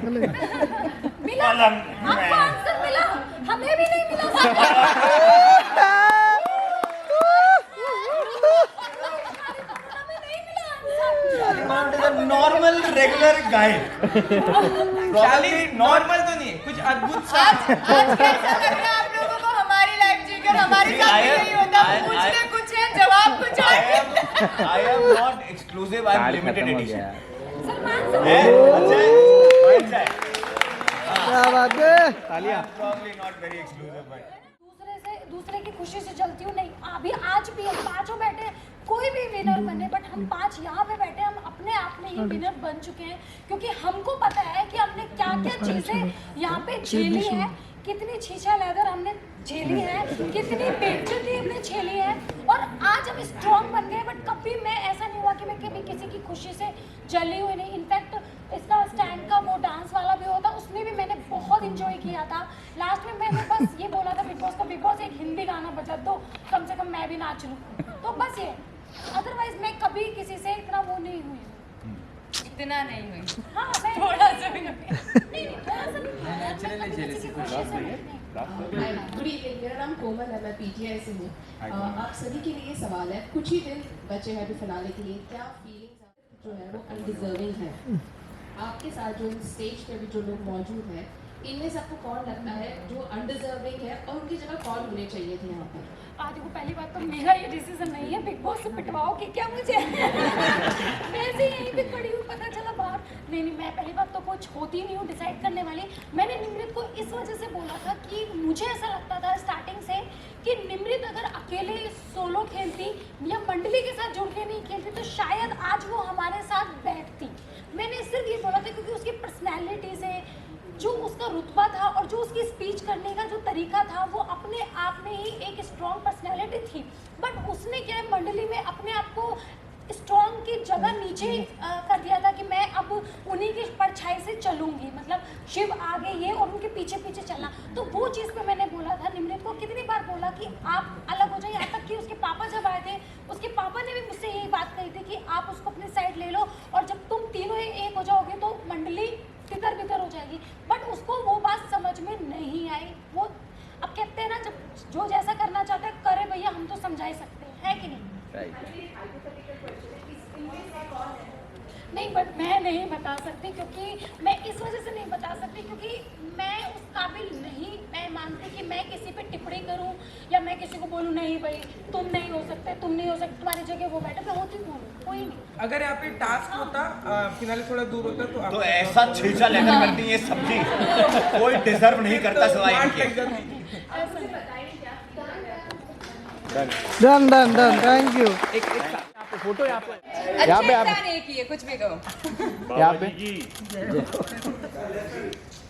मिला आपको आंसर मिला, हमें भी नहीं मिला। Normal regular guy. नॉर्मल तो नहीं है, कुछ अद्भुत सा। आज कैसा लग रहा है आप लोगों को हमारी लाइफ जीकर? हमारे साथ भी नहीं होता, पूछते कुछ है जवाब कुछ है। I am not exclusive, I am limited edition। क्या बात है, तालियां। Probably not very exclusive, but दूसरे की खुशी से जलती हूँ नहीं। अभी आज भी हम पांचों बैठे, कोई भी विनर बने, बट हम पांच यहाँ पे बैठे, हम अपने आप में ही विनर बन चुके हैं, क्योंकि हमको पता है कि हमने क्या क्या चीजें यहाँ पे झेली है, कितनी छीछा लेदर हमने झेली है, कितनी बेइज्जती हमने झेली है, और आज हम स्ट्रॉन्ग बन गए। बट कभी मैं ऐसा नहीं हुआ कि मैं कभी किसी की खुशी से जली हुई नहीं। इनफैक्ट इसका स्टैंड का वो डांस वाला भी होता, उसमें भी मैंने बहुत इंजॉय किया था। लास्ट में मैंने बस ये बोला था बिग बॉस का, बिग बॉस एक हिंदी गाना बजा दो, कम से कम मैं भी नाच लूँ, तो बस ये। अदरवाइज मैं कभी किसी से इतना वो नहीं हुई, इतना नहीं हुई। हाँ मैं थोड़ा सा भी नहीं, थोड़ा सा नहीं। गुड इवनिंग, मेरा नाम कोमल है, मैं पीजीआई से हूँ। आप सभी के लिए सवाल है, कुछ ही दिन बचे हैं अभी फिनाले के लिए, क्या फीलिंग्स जो है वो अनडिजर्विंग है? आपके साथ जो स्टेज पे भी जो लोग मौजूद हैं, इनमें से आपको कौन लगता है जो अनडिजर्विंग है और उनकी जगह कौन होने चाहिए थे यहाँ पर? आज को पहली बात तो मेरा ये डिसीजन नहीं है बिग बॉस से पिटवाओ कि क्या मुझे वैसे यहीं पे खड़ी हूँ, पता चला बाहर। नहीं, मैं पहली बात तो कुछ होती नहीं हूँ डिसाइड करने वाली। मैंने निमृत को इस वजह से बोला था कि मुझे ऐसा लगता था स्टार्टिंग से कि निमृत अगर अकेले सोलो खेलती या मंडली के साथ जुड़ के नहीं खेलती तो शायद आज वो हमारे साथ बैठती। मैंने सिर्फ ये बोला था क्योंकि उसकी पर्सनैलिटी से, जो उसका रुतबा था और जो उसकी स्पीच करने का जो तरीका था, वो अपने आप में ही एक स्ट्रॉन्ग पर्सनैलिटी थी। बट उसने क्या है, मंडली में अपने आप को स्ट्रॉन्ग की जगह नीचे कर दिया था कि मैं अब उन्हीं की परछाई से चलूंगी, मतलब शिव आगे ये और उनके पीछे पीछे चलना। तो वो चीज़ पे मैंने बोला था, निमृत को कितनी बार बोला कि आप अलग हो जाए। यहाँ तक कि उसके पापा जब आए थे, उसके पापा ने भी मुझसे यही बात कही थी कि आप उसको अपनी साइड ले लो और जब तुम तीनों एक हो जाओगे तो मंडली तितर बितर हो जाएगी। बट उसको वो बात समझ में नहीं आई। वो अब कहते हैं ना, जब जो जैसा करना चाहते हैं करे भैया, हम तो समझा ही सकते हैं, है कि नहीं? नहीं, बट मैं नहीं बता सकती, क्योंकि मैं इस वजह से नहीं बता सकती क्योंकि मैं उस काबिल नहीं, मैं मानती कि मैं किसी पे टिप्पणी करूं या मैं किसी को बोलूं नहीं भाई तुम नहीं हो सकते, तुम नहीं हो सकते, तुम्हारी जगह वो बैठे, मैं होती कौन? कोई नहीं। अगर यहाँ पे टास्क होता, फिनाले थोड़ा दूर होता तो ऐसा छीछा लेकर करती है सब्जी, कोई डिजर्व नहीं करता सिवाय इनके। Done done done, thank you. Photo यहाँ पे, यहाँ पे नहीं किए, कुछ भी कहो। यहाँ पे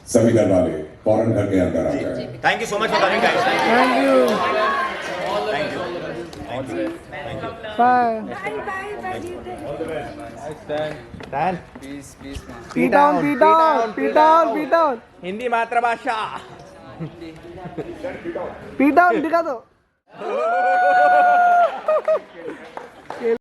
सभी घर वाले फौरन घर के अंदर आ जाए। Thank you so much for coming guys. Thank you. Bye done. पी डाउन पी डाउन पी डाउन पी डाउन, हिंदी मातृभाषा। पी डाउन दिखा दो।